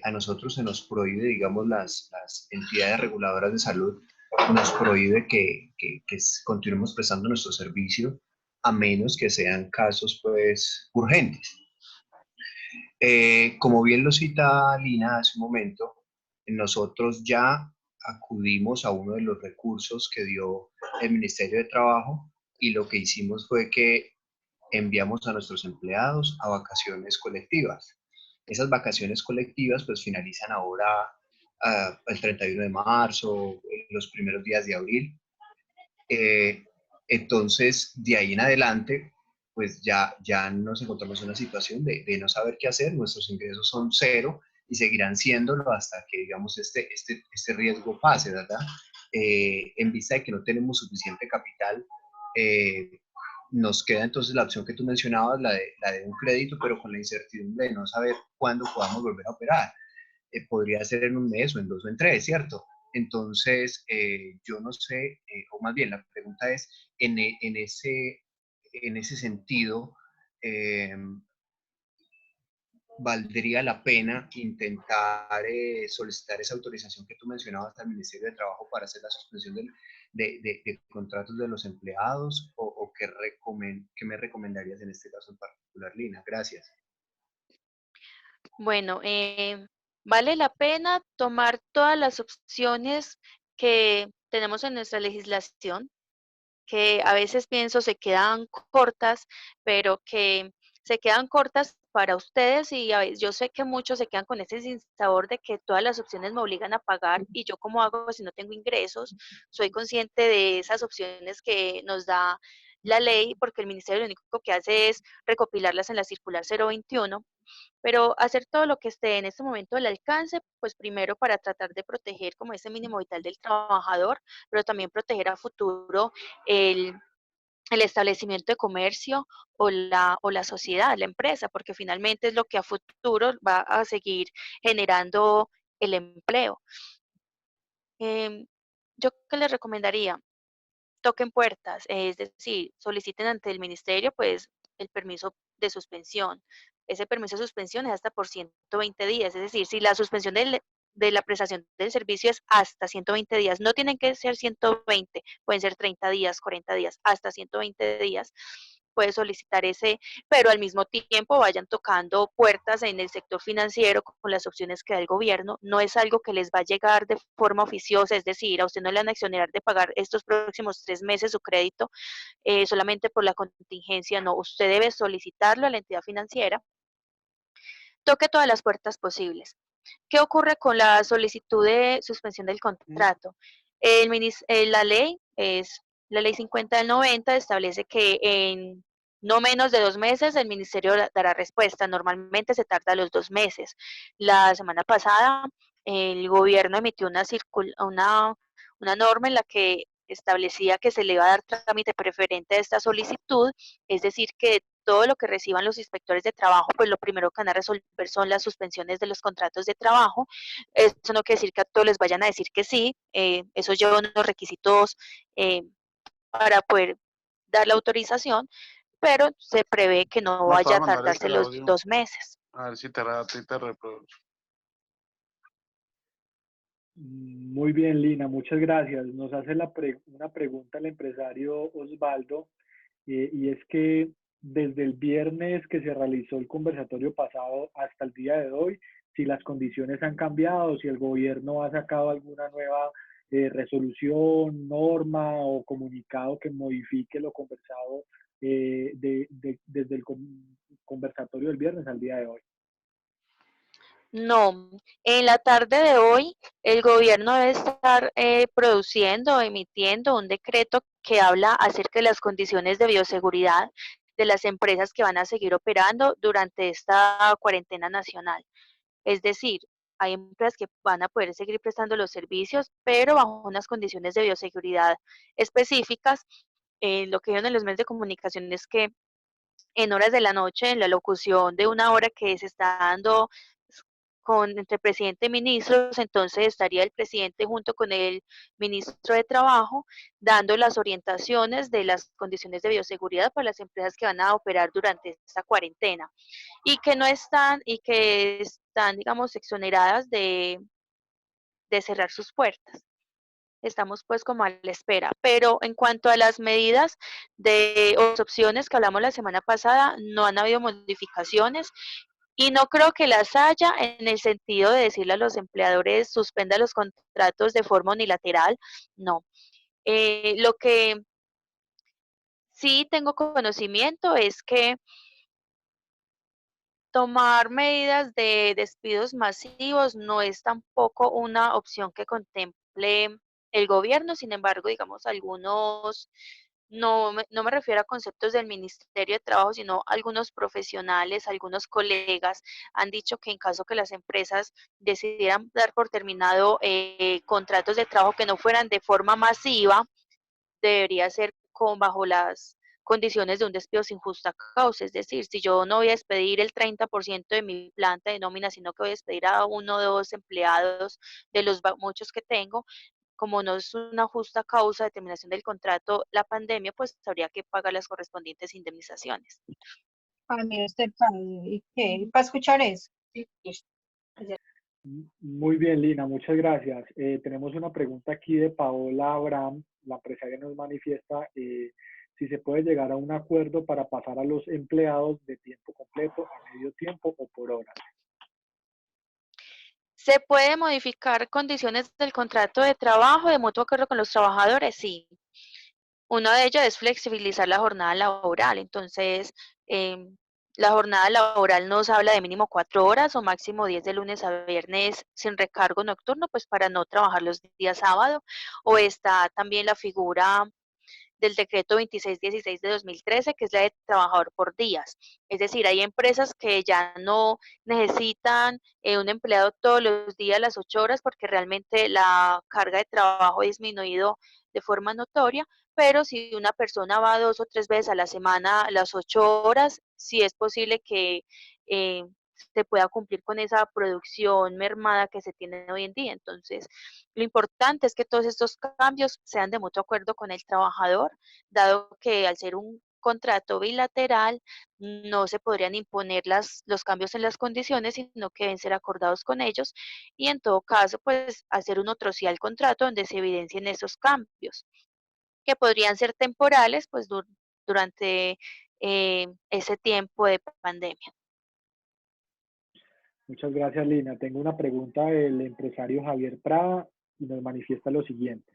A nosotros se nos prohíbe, digamos, las entidades reguladoras de salud, nos prohíbe que continuemos prestando nuestro servicio a menos que sean casos, pues, urgentes. Como bien lo cita Lina hace un momento, nosotros ya acudimos a uno de los recursos que dio el Ministerio de Trabajo y lo que hicimos fue que enviamos a nuestros empleados a vacaciones colectivas. Esas vacaciones colectivas pues finalizan ahora el 31 de marzo, los primeros días de abril. Entonces, de ahí en adelante, pues ya nos encontramos en una situación de no saber qué hacer, nuestros ingresos son cero y seguirán siéndolo hasta que, digamos, este riesgo pase, ¿verdad? En vista de que no tenemos suficiente capital, nos queda entonces la opción que tú mencionabas, la de un crédito, pero con la incertidumbre de no saber cuándo podamos volver a operar. Podría ser en un mes o en 2 o en 3, ¿cierto? Entonces, yo no sé, o más bien la pregunta es, en ese sentido, eh, ¿valdría la pena intentar solicitar esa autorización que tú mencionabas al Ministerio de Trabajo para hacer la suspensión de contratos de los empleados? ¿O qué me recomendarías en este caso en particular, Lina? Gracias. Bueno, vale la pena tomar todas las opciones que tenemos en nuestra legislación, que a veces pienso se quedan cortas, pero que se quedan cortas para ustedes y yo sé que muchos se quedan con ese sinsabor de que todas las opciones me obligan a pagar y yo cómo hago si no tengo ingresos. Soy consciente de esas opciones que nos da la ley porque el ministerio lo único que hace es recopilarlas en la circular 021, pero hacer todo lo que esté en este momento al alcance, pues primero para tratar de proteger como ese mínimo vital del trabajador, pero también proteger a futuro el, el establecimiento de comercio o la sociedad, la empresa, porque finalmente es lo que a futuro va a seguir generando el empleo. Yo qué les recomendaría, toquen puertas, es decir, soliciten ante el ministerio pues el permiso de suspensión. Ese permiso de suspensión es hasta por 120 días, es decir, si la suspensión de la prestación del servicio es hasta 120 días, no tienen que ser 120, pueden ser 30 días, 40 días, hasta 120 días, puede solicitar ese, pero al mismo tiempo vayan tocando puertas en el sector financiero con las opciones que da el gobierno. No es algo que les va a llegar de forma oficiosa, es decir, a usted no le van a exonerar de pagar estos próximos 3 meses su crédito solamente por la contingencia, no, usted debe solicitarlo a la entidad financiera, toque todas las puertas posibles. ¿Qué ocurre con la solicitud de suspensión del contrato? La ley es la ley 50 del 90, establece que en no menos de 2 meses el ministerio dará respuesta. Normalmente se tarda los 2 meses. La semana pasada el gobierno emitió una norma en la que establecía que se le iba a dar trámite preferente a esta solicitud, es decir, que todo lo que reciban los inspectores de trabajo, pues lo primero que van a resolver son las suspensiones de los contratos de trabajo. Eso no quiere decir que a todos les vayan a decir que sí, eso lleva unos requisitos para poder dar la autorización, pero se prevé que no vaya a tardarse los 2 meses. A ver si te reproduce. Muy bien, Lina, muchas gracias. Nos hace una pregunta el empresario Osvaldo, y es que desde el viernes que se realizó el conversatorio pasado hasta el día de hoy, si las condiciones han cambiado, si el gobierno ha sacado alguna nueva resolución, norma o comunicado que modifique lo conversado desde el conversatorio del viernes al día de hoy. No, en la tarde de hoy el gobierno debe estar produciendo, emitiendo un decreto que habla acerca de las condiciones de bioseguridad de las empresas que van a seguir operando durante esta cuarentena nacional. Es decir, hay empresas que van a poder seguir prestando los servicios, pero bajo unas condiciones de bioseguridad específicas. Lo que vieron en los medios de comunicación es que en horas de la noche, en la locución de una hora que se está dando entre presidente y ministros, entonces estaría el presidente junto con el ministro de Trabajo dando las orientaciones de las condiciones de bioseguridad para las empresas que van a operar durante esta cuarentena y que no están y que están, digamos, exoneradas de cerrar sus puertas. Estamos pues como a la espera. Pero en cuanto a las medidas de opciones que hablamos la semana pasada, no han habido modificaciones y no creo que las haya en el sentido de decirle a los empleadores suspenda los contratos de forma unilateral, no. Lo que sí tengo conocimiento es que tomar medidas de despidos masivos no es tampoco una opción que contemple el gobierno, sin embargo, digamos, algunos, no me refiero a conceptos del Ministerio de Trabajo, sino algunos profesionales, algunos colegas han dicho que en caso que las empresas decidieran dar por terminado contratos de trabajo que no fueran de forma masiva, debería ser bajo las condiciones de un despido sin justa causa. Es decir, si yo no voy a despedir el 30% de mi planta de nómina, sino que voy a despedir a uno o dos empleados de los muchos que tengo, como no es una justa causa de terminación del contrato, la pandemia, pues habría que pagar las correspondientes indemnizaciones. Para mí este padre, ¿y qué? ¿Para escuchar eso? Sí, listo. Muy bien, Lina, muchas gracias. Tenemos una pregunta aquí de Paola Abraham. La empresaria nos manifiesta si se puede llegar a un acuerdo para pasar a los empleados de tiempo completo a medio tiempo o por horas. ¿Se puede modificar condiciones del contrato de trabajo de mutuo acuerdo con los trabajadores? Sí. Uno de ellos es flexibilizar la jornada laboral. Entonces, la jornada laboral nos habla de mínimo 4 horas o máximo 10 de lunes a viernes sin recargo nocturno, pues para no trabajar los días sábado. O está también la figura del decreto 2616 de 2013, que es la de trabajador por días. Es decir, hay empresas que ya no necesitan un empleado todos los días las 8 horas porque realmente la carga de trabajo ha disminuido de forma notoria, pero si una persona va 2 o 3 veces a la semana las 8 horas, sí es posible que se pueda cumplir con esa producción mermada que se tiene hoy en día. Entonces, lo importante es que todos estos cambios sean de mutuo acuerdo con el trabajador, dado que al ser un contrato bilateral no se podrían imponer los cambios en las condiciones, sino que deben ser acordados con ellos y en todo caso, pues hacer un otro sí al contrato donde se evidencien esos cambios, que podrían ser temporales, pues durante ese tiempo de pandemia. Muchas gracias, Lina. Tengo una pregunta del empresario Javier Prada y nos manifiesta lo siguiente.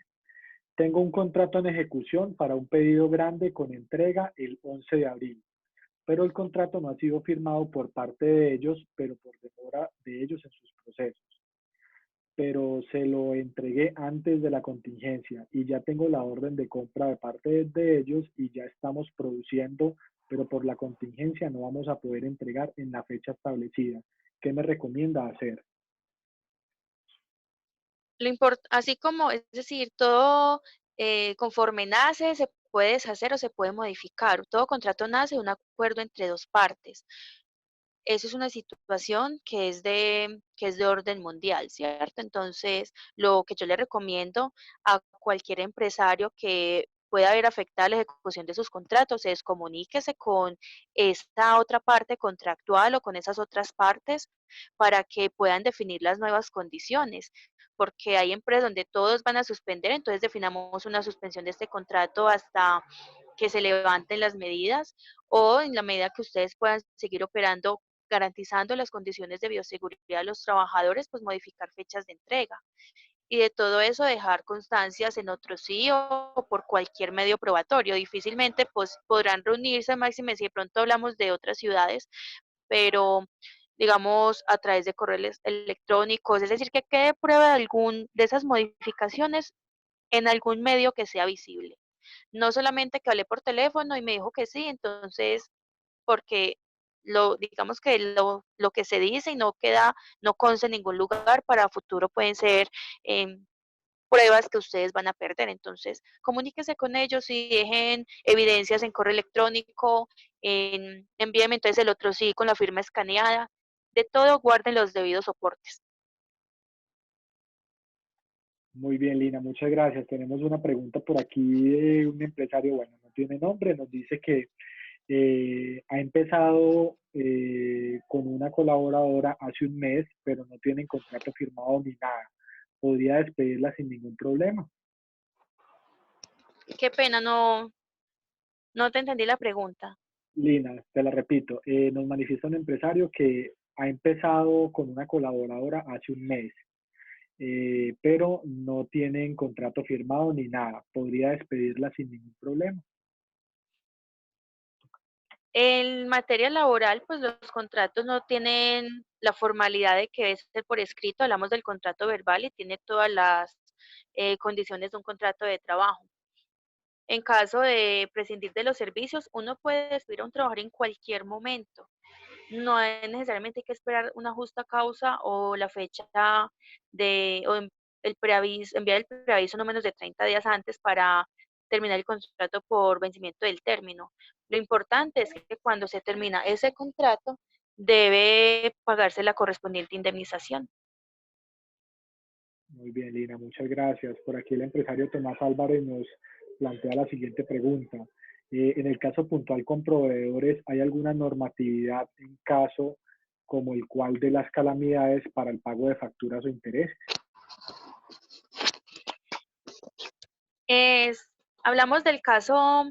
Tengo un contrato en ejecución para un pedido grande con entrega el 11 de abril, pero el contrato no ha sido firmado por parte de ellos, pero por demora de ellos en sus procesos. Pero se lo entregué antes de la contingencia y ya tengo la orden de compra de parte de ellos y ya estamos produciendo, pero por la contingencia no vamos a poder entregar en la fecha establecida. ¿Qué me recomienda hacer? Así como, es decir, todo conforme nace se puede deshacer o se puede modificar. Todo contrato nace de un acuerdo entre dos partes. Eso es una situación que es de orden mundial, ¿cierto? Entonces, lo que yo le recomiendo a cualquier empresario que pueda haber afectado la ejecución de sus contratos es comuníquese con esta otra parte contractual o con esas otras partes para que puedan definir las nuevas condiciones, porque hay empresas donde todos van a suspender, entonces definamos una suspensión de este contrato hasta que se levanten las medidas o en la medida que ustedes puedan seguir operando garantizando las condiciones de bioseguridad de los trabajadores, pues modificar fechas de entrega. Y de todo eso dejar constancias en otro sí o por cualquier medio probatorio. Difícilmente pues podrán reunirse, máxime si de pronto hablamos de otras ciudades, pero digamos a través de correos electrónicos, es decir, que quede prueba de esas modificaciones en algún medio que sea visible. No solamente que hablé por teléfono y me dijo que sí, entonces porque digamos que lo que se dice y no queda, no consta en ningún lugar, para futuro pueden ser pruebas que ustedes van a perder. Entonces, comuníquese con ellos y dejen evidencias en correo electrónico, envíenme entonces el otro sí con la firma escaneada de todo guarden los debidos soportes. Muy bien, Lina, muchas gracias. Tenemos una pregunta por aquí de un empresario, bueno, no tiene nombre, nos dice que ha empezado con una colaboradora hace un mes, pero no tienen contrato firmado ni nada. ¿Podría despedirla sin ningún problema? Qué pena, no te entendí la pregunta. Lina, te la repito, nos manifiesta un empresario que ha empezado con una colaboradora hace un mes, pero no tienen contrato firmado ni nada. ¿Podría despedirla sin ningún problema? En materia laboral, pues los contratos no tienen la formalidad de que debe ser por escrito, hablamos del contrato verbal y tiene todas las condiciones de un contrato de trabajo. En caso de prescindir de los servicios, uno puede despedir a un trabajador en cualquier momento. No es necesariamente hay que esperar una justa causa o la fecha el preaviso, enviar el preaviso no menos de 30 días antes para terminar el contrato por vencimiento del término. Lo importante es que cuando se termina ese contrato debe pagarse la correspondiente indemnización. Muy bien, Lina, muchas gracias. Por aquí el empresario Tomás Álvarez nos plantea la siguiente pregunta. En el caso puntual con proveedores, ¿hay alguna normatividad en caso como el cual de las calamidades para el pago de facturas o intereses? Hablamos del caso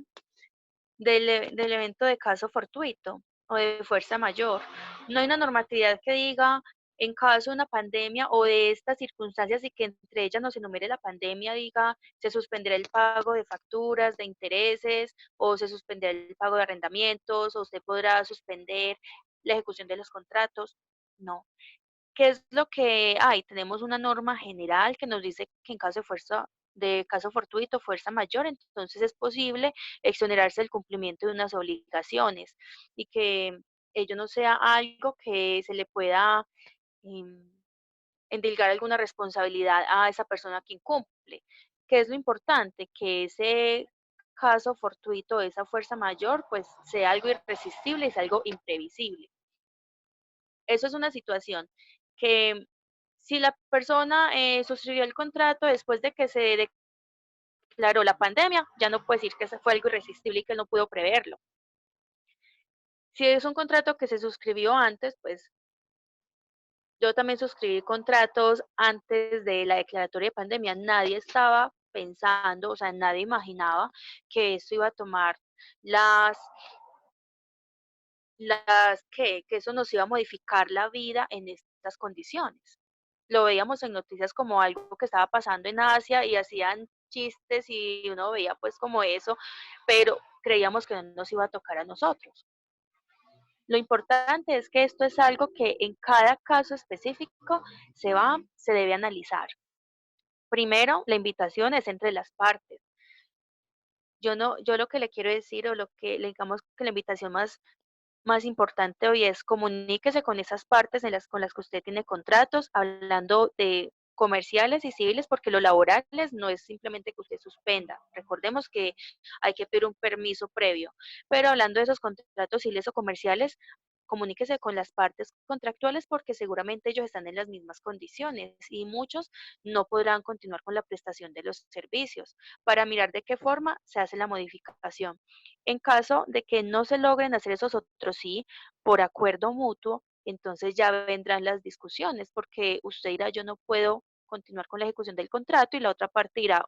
del evento de caso fortuito o de fuerza mayor. No hay una normatividad que diga en caso de una pandemia o de estas circunstancias y que entre ellas no se enumere la pandemia, diga se suspenderá el pago de facturas, de intereses, o se suspenderá el pago de arrendamientos, o usted podrá suspender la ejecución de los contratos. No. ¿Qué es lo que hay? Tenemos una norma general que nos dice que en caso de caso fortuito, fuerza mayor, entonces es posible exonerarse del cumplimiento de unas obligaciones y que ello no sea algo que se le pueda em, endilgar alguna responsabilidad a esa persona que incumple. ¿Qué es lo importante? Que ese caso fortuito, esa fuerza mayor, pues sea algo irresistible, es algo imprevisible. Eso es una situación que si la persona suscribió el contrato después de que se declaró la pandemia, ya no puede decir que eso fue algo irresistible y que él no pudo preverlo. Si es un contrato que se suscribió antes, pues yo también suscribí contratos antes de la declaratoria de pandemia. Nadie estaba pensando, o sea, nadie imaginaba que esto iba a tomar las que eso nos iba a modificar la vida en estas condiciones. Lo veíamos en noticias como algo que estaba pasando en Asia y hacían chistes y uno veía pues como eso, pero creíamos que no nos iba a tocar a nosotros. Lo importante es que esto es algo que en cada caso específico se debe analizar. Primero, la invitación es entre las partes. Yo lo que le quiero decir o lo que le digamos que la invitación más importante hoy es comuníquese con esas partes con las que usted tiene contratos, hablando de comerciales y civiles, porque lo laborales no es simplemente que usted suspenda. Recordemos que hay que pedir un permiso previo, pero hablando de esos contratos civiles o comerciales, comuníquese con las partes contractuales porque seguramente ellos están en las mismas condiciones y muchos no podrán continuar con la prestación de los servicios para mirar de qué forma se hace la modificación. En caso de que no se logren hacer esos otros sí, por acuerdo mutuo, entonces ya vendrán las discusiones, porque usted dirá, yo no puedo continuar con la ejecución del contrato y la otra parte dirá,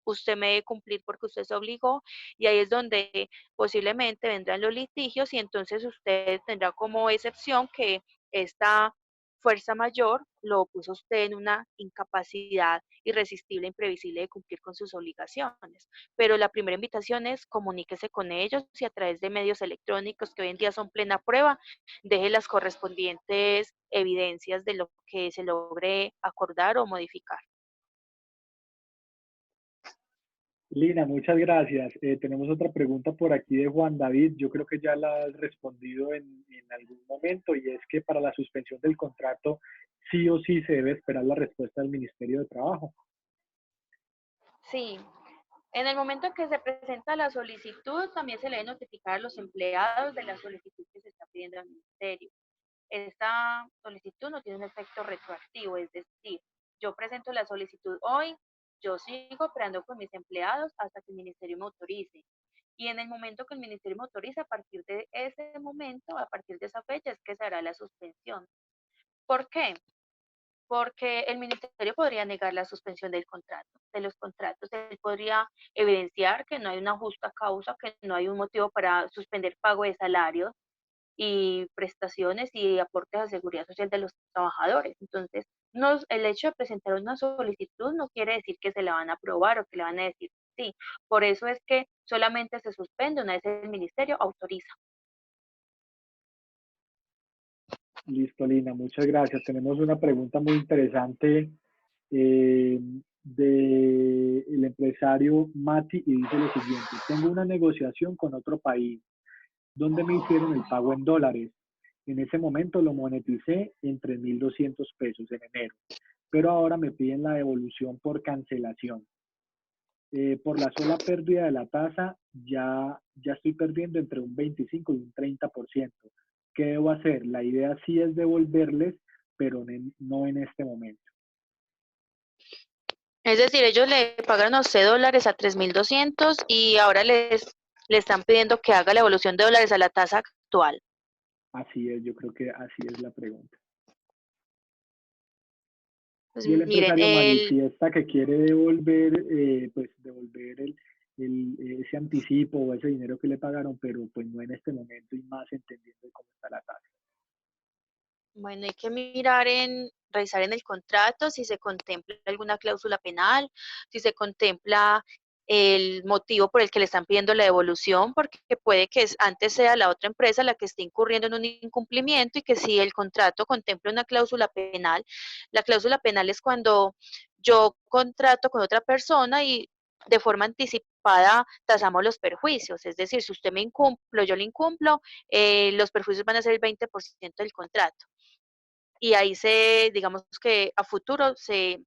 usted me debe cumplir porque usted se obligó y ahí es donde posiblemente vendrán los litigios y entonces usted tendrá como excepción que esta fuerza mayor lo puso usted en una incapacidad irresistible, imprevisible de cumplir con sus obligaciones. Pero la primera invitación es comuníquese con ellos y a través de medios electrónicos que hoy en día son plena prueba, deje las correspondientes evidencias de lo que se logre acordar o modificar. Lina, muchas gracias. Tenemos otra pregunta por aquí de Juan David. Yo creo que ya la has respondido en algún momento y es que para la suspensión del contrato sí o sí se debe esperar la respuesta del Ministerio de Trabajo. Sí, en el momento en que se presenta la solicitud, también se le debe notificar a los empleados de la solicitud que se está pidiendo al ministerio. esta solicitud no tiene un efecto retroactivo, es decir, yo presento la solicitud hoy, yo sigo operando con mis empleados hasta que el ministerio me autorice. Y en el momento que el ministerio me autorice, a partir de ese momento, a partir de esa fecha, es que se hará la suspensión. ¿Por qué? Porque el ministerio podría negar la suspensión del contrato, de los contratos. Él podría evidenciar que no hay una justa causa, que no hay un motivo para suspender pago de salarios y prestaciones y aportes a seguridad social de los trabajadores. Entonces, el hecho de presentar una solicitud no quiere decir que se la van a aprobar o que le van a decir sí. Por eso es que solamente se suspende una vez el ministerio autoriza. Listo, Lina, muchas gracias. Tenemos una pregunta muy interesante del empresario Mati y dice lo siguiente: tengo una negociación con otro país donde me hicieron el pago en dólares. En ese momento lo moneticé en 3.200 pesos en enero, pero ahora me piden la devolución por cancelación. Por la sola pérdida de la tasa, ya estoy perdiendo entre un 25 y un 30%. ¿Qué debo hacer? La idea sí es devolverles, pero no en este momento. Es decir, ellos le pagaron a usted dólares a 3.200 y ahora le están pidiendo que haga la evolución de dólares a la tasa actual. Así es, yo creo que así es la pregunta. Pues Y el miren, empresario manifiesta que quiere devolver, pues devolver ese anticipo o ese dinero que le pagaron, pero pues no en este momento y más entendiendo cómo está la tasa. bueno, hay que revisar en el contrato si se contempla alguna cláusula penal, si se contempla el motivo por el que le están pidiendo la devolución, porque puede que antes sea la otra empresa la que esté incurriendo en un incumplimiento y que si el contrato contempla una cláusula penal, la cláusula penal es cuando yo contrato con otra persona y de forma anticipada tasamos los perjuicios, es decir, si usted me incumplo, yo le incumplo, los perjuicios van a ser el 20% del contrato. Y ahí digamos que a futuro se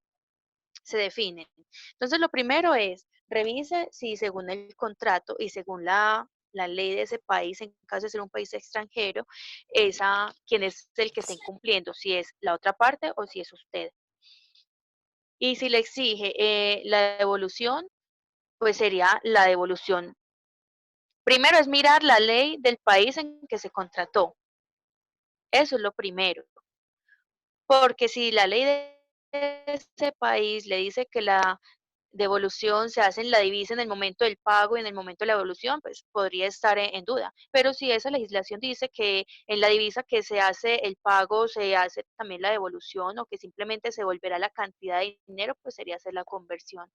definen. Entonces, lo primero es, revise si según el contrato y según la ley de ese país, en caso de ser un país extranjero, quién es el que está incumpliendo, si es la otra parte o si es usted. Y si le exige la devolución, pues sería la devolución. Primero es mirar la ley del país en que se contrató. Eso es lo primero. Porque si la ley de ese país le dice que la devolución se hace en la divisa en el momento del pago y en el momento de la devolución, pues podría estar en duda. Pero si esa legislación dice que en la divisa que se hace el pago se hace también la devolución o que simplemente se volverá la cantidad de dinero, pues sería hacer la conversión.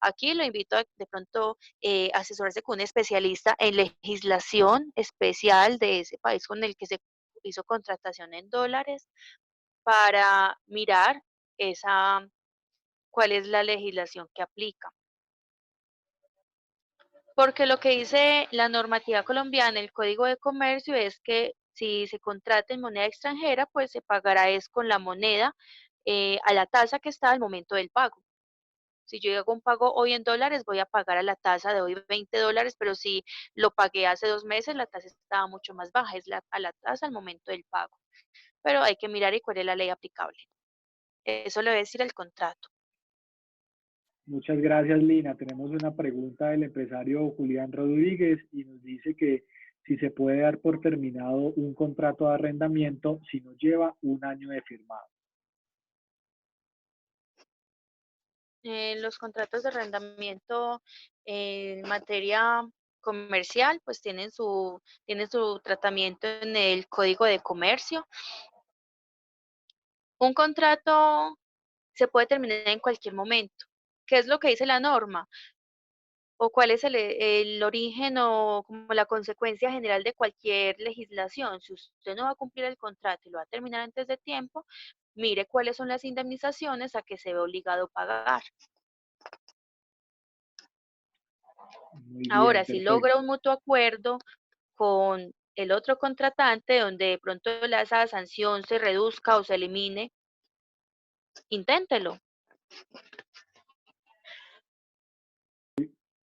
Aquí lo invito a de pronto asesorarse con un especialista en legislación especial de ese país con el que se hizo contratación en dólares para mirar cuál es la legislación que aplica. Porque lo que dice la normativa colombiana, el Código de Comercio, es que si se contrata en moneda extranjera, pues se pagará es con la moneda a la tasa que está al momento del pago. Si yo hago un pago hoy en dólares, voy a pagar a la tasa de hoy $20, pero si lo pagué hace 2 meses, la tasa estaba mucho más baja, es a la tasa al momento del pago. Pero hay que mirar y cuál es la ley aplicable. Eso le voy a decir el contrato. Muchas gracias, Lina. Tenemos una pregunta del empresario Julián Rodríguez y nos dice que si se puede dar por terminado un contrato de arrendamiento si no lleva un año de firmado. Los contratos de arrendamiento en materia comercial, pues tienen su tratamiento en el Código de Comercio. Un contrato se puede terminar en cualquier momento. ¿Qué es lo que dice la norma? ¿O cuál es el origen o como la consecuencia general de cualquier legislación? Si usted no va a cumplir el contrato y lo va a terminar antes de tiempo, mire cuáles son las indemnizaciones a que se ve obligado a pagar. Muy bien, Ahora, si perfecto. logra un mutuo acuerdo con el otro contratante, donde de pronto esa sanción se reduzca o se elimine, inténtelo.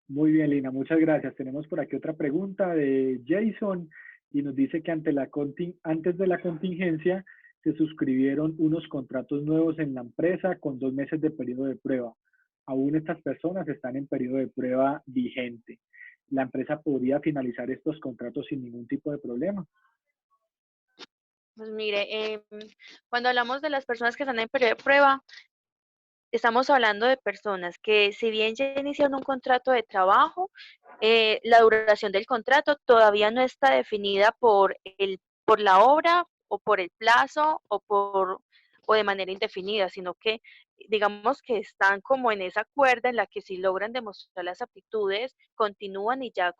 Muy bien, Lina, muchas gracias. Tenemos por aquí otra pregunta de Jason y nos dice que antes de la contingencia se suscribieron unos contratos nuevos en la empresa con 2 meses de periodo de prueba. Aún estas personas están en periodo de prueba vigente. ¿La empresa podría finalizar estos contratos sin ningún tipo de problema? Pues mire, cuando hablamos de las personas que están en periodo de prueba, estamos hablando de personas que si bien ya iniciaron un contrato de trabajo, la duración del contrato todavía no está definida por la obra o por el plazo o de manera indefinida, sino que digamos que están como en esa cuerda en la que si logran demostrar las aptitudes, continúan y ya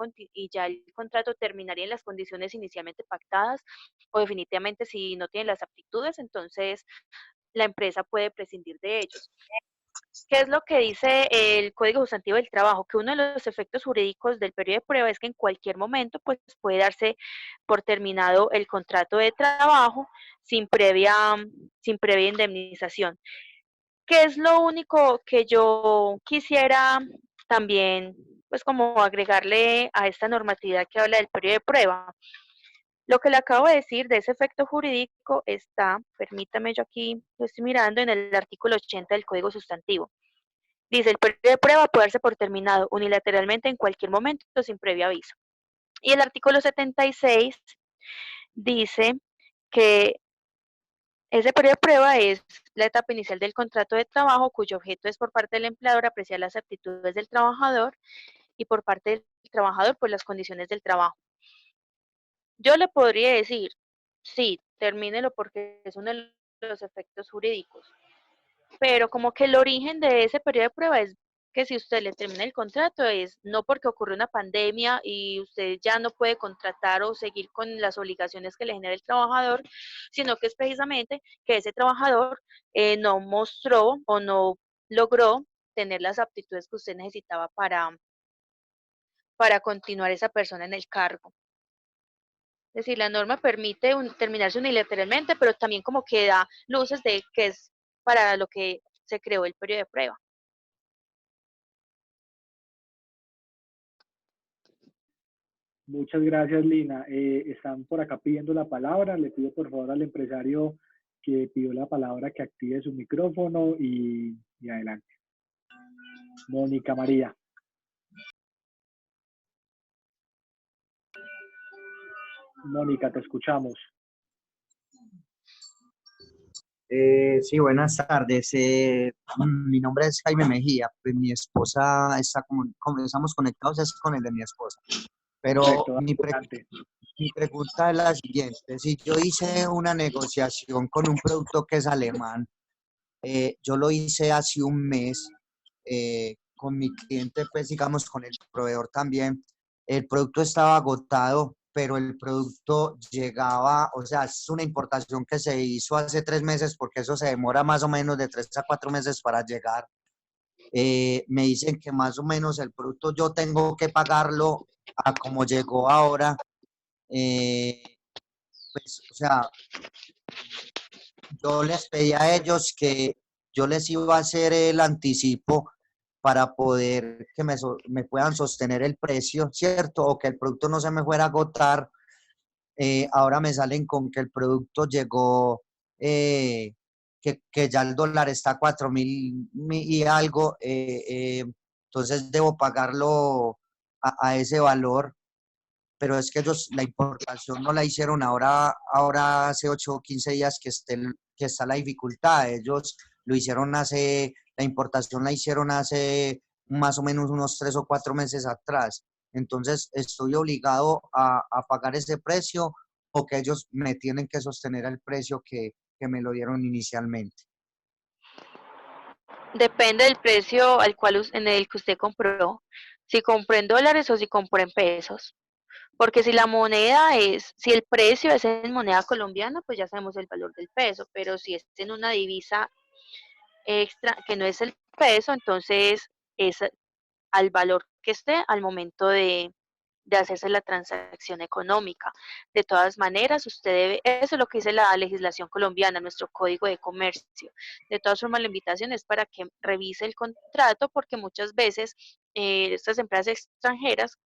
el contrato terminaría en las condiciones inicialmente pactadas, o definitivamente si no tienen las aptitudes, entonces la empresa puede prescindir de ellos. ¿Qué es lo que dice el Código Sustantivo del Trabajo? Que uno de los efectos jurídicos del periodo de prueba es que en cualquier momento pues, puede darse por terminado el contrato de trabajo sin previa indemnización. ¿Qué es lo único que yo quisiera también, pues como agregarle a esta normatividad que habla del periodo de prueba? Lo que le acabo de decir de ese efecto jurídico está, permítame, yo aquí lo estoy mirando en el artículo 80 del Código Sustantivo. Dice, el periodo de prueba puede darse por terminado unilateralmente en cualquier momento sin previo aviso. Y el artículo 76 dice que ese periodo de prueba es la etapa inicial del contrato de trabajo cuyo objeto es por parte del empleador apreciar las aptitudes del trabajador y por parte del trabajador pues las condiciones del trabajo. Yo le podría decir, sí, termínelo porque es uno de los efectos jurídicos, pero como que el origen de ese periodo de prueba es que si usted le termina el contrato es no porque ocurrió una pandemia y usted ya no puede contratar o seguir con las obligaciones que le genera el trabajador, sino que es precisamente que ese trabajador no mostró o no logró tener las aptitudes que usted necesitaba para continuar esa persona en el cargo. Es decir, la norma permite terminarse unilateralmente, pero también como que da luces de que es para lo que se creó el periodo de prueba. Muchas gracias, Lina. Están por acá pidiendo la palabra. Le pido por favor al empresario que pidió la palabra que active su micrófono y adelante. Mónica María. Mónica, te escuchamos. Sí, buenas tardes. Mi nombre es Jaime Mejía. Pues mi esposa está como estamos conectados es con el de mi esposa. Pero Perfecto, mi pregunta es la siguiente. Si yo hice una negociación con un producto que es alemán, yo lo hice hace un mes con mi cliente, pues digamos con el proveedor también. El producto estaba agotado, pero el producto llegaba, o sea, es una importación que se hizo hace 3 meses porque eso se demora más o menos de 3 a 4 meses para llegar. Me dicen que más o menos el producto yo tengo que pagarlo a como llegó ahora. Pues, o sea, yo les pedí a ellos que yo les iba a hacer el anticipo para poder que me puedan sostener el precio, ¿cierto? O que el producto no se me fuera a agotar. Ahora me salen con que el producto llegó, que ya el dólar está a 4.000 y algo, entonces debo pagarlo a ese valor, pero es que ellos la importación no la hicieron ahora hace 8 o 15 días que está la dificultad. Ellos la importación la hicieron hace más o menos unos 3 o 4 meses atrás. Entonces, ¿estoy obligado a pagar ese precio o que ellos me tienen que sostener el precio que me lo dieron inicialmente? Depende del precio en el que usted compró, si compró en dólares o si compró en pesos. Porque si el precio es en moneda colombiana, pues ya sabemos el valor del peso, pero si es en una divisa extra que no es el peso, entonces es al valor que esté al momento de hacerse la transacción económica. De todas maneras, usted debe, eso es lo que dice la legislación colombiana, nuestro código de comercio. De todas formas, la invitación es para que revise el contrato, porque muchas veces estas empresas extranjeras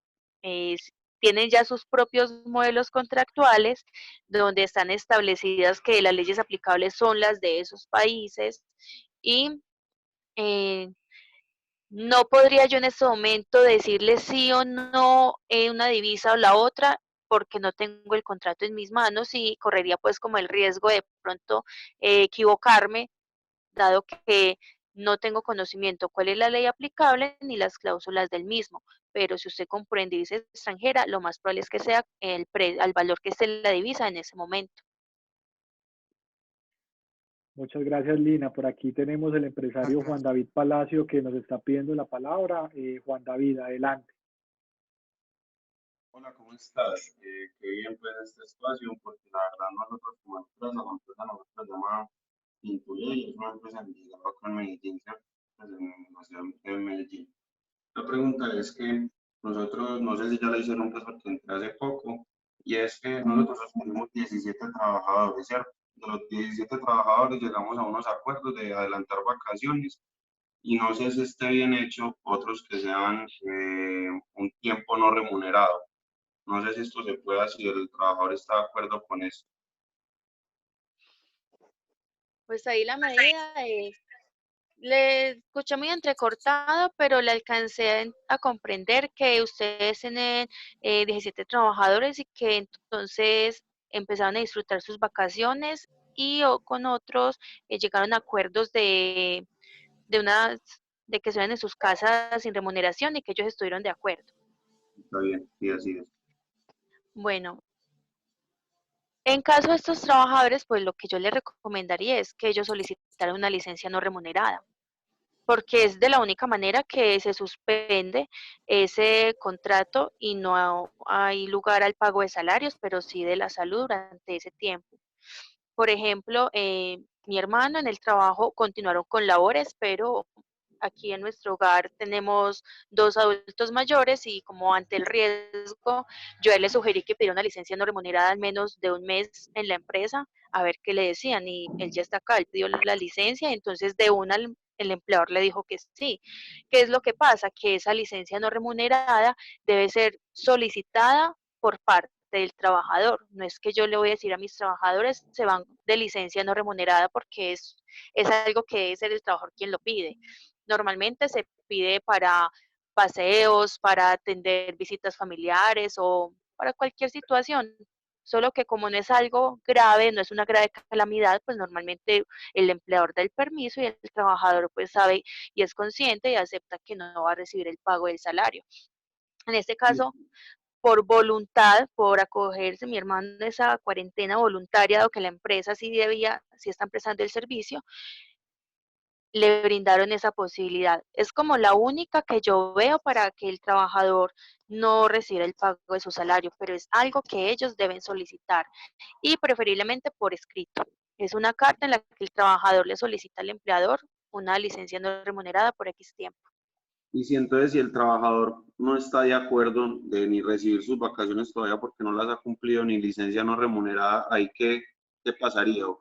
tienen ya sus propios modelos contractuales donde están establecidas que las leyes aplicables son las de esos países y no podría yo en este momento decirle sí o no una divisa o la otra porque no tengo el contrato en mis manos y correría pues como el riesgo de pronto equivocarme, dado que no tengo conocimiento cuál es la ley aplicable ni las cláusulas del mismo. Pero si usted comprende divisa extranjera, lo más probable es que sea al valor que esté la divisa en ese momento. Muchas gracias, Lina. Por aquí tenemos el empresario Juan David Palacio que nos está pidiendo la palabra. Juan David, adelante. Hola, ¿cómo estás? Qué bien pues este espacio, porque la verdad nosotros como empresa, la empresa nosotros se llama Intuye y es una empresa ligada con Medellín, ¿cierto? Pues en la ciudad de Medellín. La pregunta es que nosotros, no sé si ya la hicieron pues porque entré hace poco, y es que nosotros tenemos 17 trabajadores, ¿cierto? De los 17 trabajadores llegamos a unos acuerdos de adelantar vacaciones y no sé si esté bien hecho, otros que sean un tiempo no remunerado. No sé si esto se puede, si el trabajador está de acuerdo con esto. Pues ahí la medida le escuché muy entrecortado, pero le alcancé a comprender que ustedes tienen 17 trabajadores y que entonces empezaron a disfrutar sus vacaciones y con otros llegaron a acuerdos de unas de que estuvieran en sus casas sin remuneración y que ellos estuvieron de acuerdo. Está bien, sí, así es. Bueno, en caso de estos trabajadores, pues lo que yo les recomendaría es que ellos solicitaran una licencia no remunerada, porque es de la única manera que se suspende ese contrato y no hay lugar al pago de salarios, pero sí de la salud durante ese tiempo. Por ejemplo, mi hermano en el trabajo continuaron con labores, pero aquí en nuestro hogar tenemos 2 adultos mayores y como ante el riesgo, yo a él le sugerí que pidiera una licencia no remunerada al menos de 1 mes en la empresa, a ver qué le decían. Y él ya está acá, él pidió la licencia, entonces de una el empleador le dijo que sí. ¿Qué es lo que pasa? Que esa licencia no remunerada debe ser solicitada por parte del trabajador. No es que yo le voy a decir a mis trabajadores se van de licencia no remunerada porque es algo que es el trabajador quien lo pide. Normalmente se pide para paseos, para atender visitas familiares o para cualquier situación. Solo que como no es algo grave, no es una grave calamidad, pues normalmente el empleador da el permiso y el trabajador pues sabe y es consciente y acepta que no va a recibir el pago del salario. En este caso, por voluntad, por acogerse mi hermano a esa cuarentena voluntaria, dado que la empresa sí está prestando el servicio, le brindaron esa posibilidad. Es como la única que yo veo para que el trabajador no reciba el pago de su salario, pero es algo que ellos deben solicitar y preferiblemente por escrito. Es una carta en la que el trabajador le solicita al empleador una licencia no remunerada por X tiempo. Y si entonces si el trabajador no está de acuerdo de ni recibir sus vacaciones todavía porque no las ha cumplido ni licencia no remunerada, ¿ahí qué pasaría? ¿O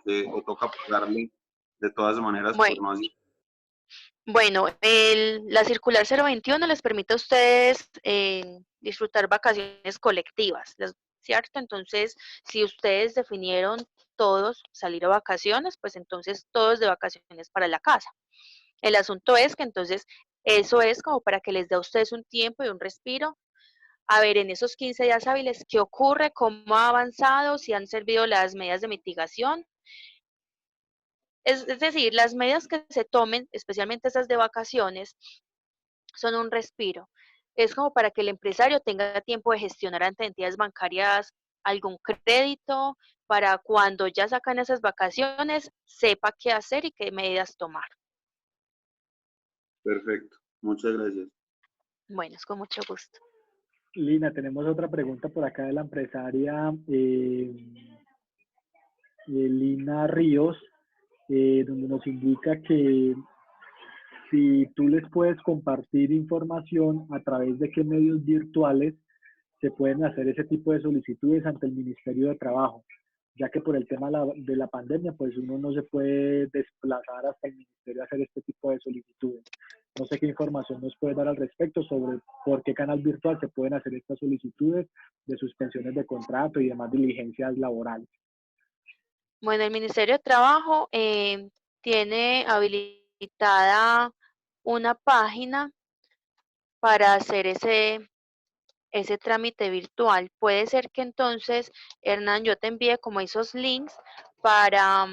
toca pagarle de todas maneras por no así? Bueno, la circular 021 les permite a ustedes disfrutar vacaciones colectivas, ¿cierto? Entonces, si ustedes definieron todos salir a vacaciones, pues entonces todos de vacaciones para la casa. El asunto es que entonces eso es como para que les dé a ustedes un tiempo y un respiro. A ver, en esos 15 días hábiles, ¿qué ocurre? ¿Cómo ha avanzado? ¿Si han servido las medidas de mitigación? Es decir, las medidas que se tomen, especialmente esas de vacaciones, son un respiro. Es como para que el empresario tenga tiempo de gestionar ante entidades bancarias algún crédito, para cuando ya sacan esas vacaciones, sepa qué hacer y qué medidas tomar. Perfecto, muchas gracias. Bueno, es con mucho gusto. Lina, tenemos otra pregunta por acá de la empresaria Lina Ríos, donde nos indica que si tú les puedes compartir información a través de qué medios virtuales se pueden hacer ese tipo de solicitudes ante el Ministerio de Trabajo, ya que por el tema de la pandemia, pues uno no se puede desplazar hasta el Ministerio a hacer este tipo de solicitudes. No sé qué información nos puede dar al respecto sobre por qué canal virtual se pueden hacer estas solicitudes de suspensiones de contrato y demás diligencias laborales. Bueno, el Ministerio de Trabajo tiene habilitada una página para hacer ese trámite virtual. Puede ser que entonces, Hernán, yo te envíe como esos links para,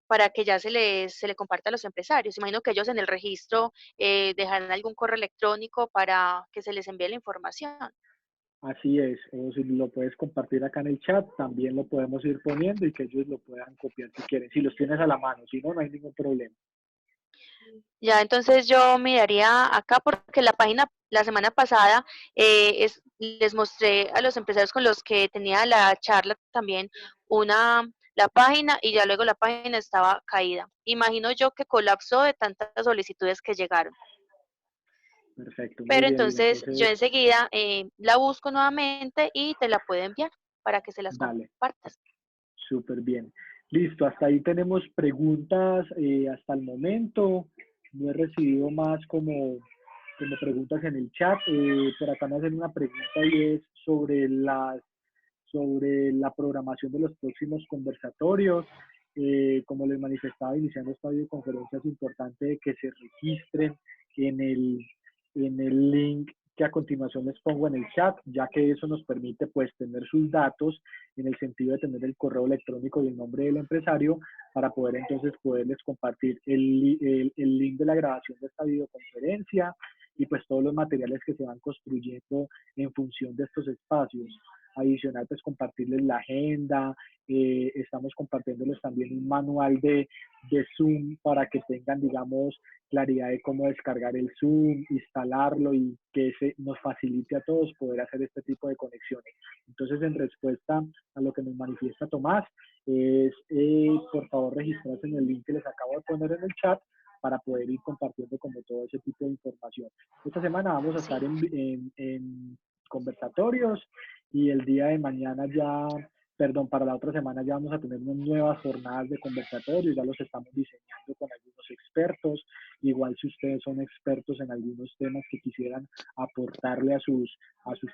para que ya se le comparta a los empresarios. Imagino que ellos en el registro dejarán algún correo electrónico para que se les envíe la información. Así es, o si lo puedes compartir acá en el chat, también lo podemos ir poniendo y que ellos lo puedan copiar si quieren, si los tienes a la mano, si no, no hay ningún problema. Ya, entonces yo miraría acá porque la página, la semana pasada, les mostré a los empresarios con los que tenía la charla también la página y ya luego la página estaba caída. Imagino yo que colapsó de tantas solicitudes que llegaron. Perfecto, muy Pero bien, Lina. entonces yo Entonces, enseguida la busco nuevamente y te la puedo enviar para que se las dale, compartas. súper bien. Listo, hasta ahí tenemos preguntas hasta el momento. No he recibido más como preguntas en el chat. Por acá me hacen una pregunta y es sobre la programación de los próximos conversatorios. Como les manifestaba iniciando esta videoconferencia, es importante que se registren en el link que a continuación les pongo en el chat, ya que eso nos permite pues tener sus datos en el sentido de tener el correo electrónico y el nombre del empresario para poder entonces poderles compartir el link de la grabación de esta videoconferencia y pues todos los materiales que se van construyendo en función de estos espacios. Adicional, pues compartirles la agenda, estamos compartiéndoles también un manual de Zoom para que tengan, digamos, claridad de cómo descargar el Zoom, instalarlo y que nos facilite a todos poder hacer este tipo de conexiones. Entonces, en respuesta a lo que nos manifiesta Tomás, es por favor registrarse en el link que les acabo de poner en el chat para poder ir compartiendo como todo ese tipo de información. Esta semana vamos a estar en conversatorios y el día de mañana ya, perdón, para la otra semana ya vamos a tener unas nuevas jornadas de conversatorios, ya los estamos diseñando con algunos expertos. Igual si ustedes son expertos en algunos temas que quisieran aportarle a sus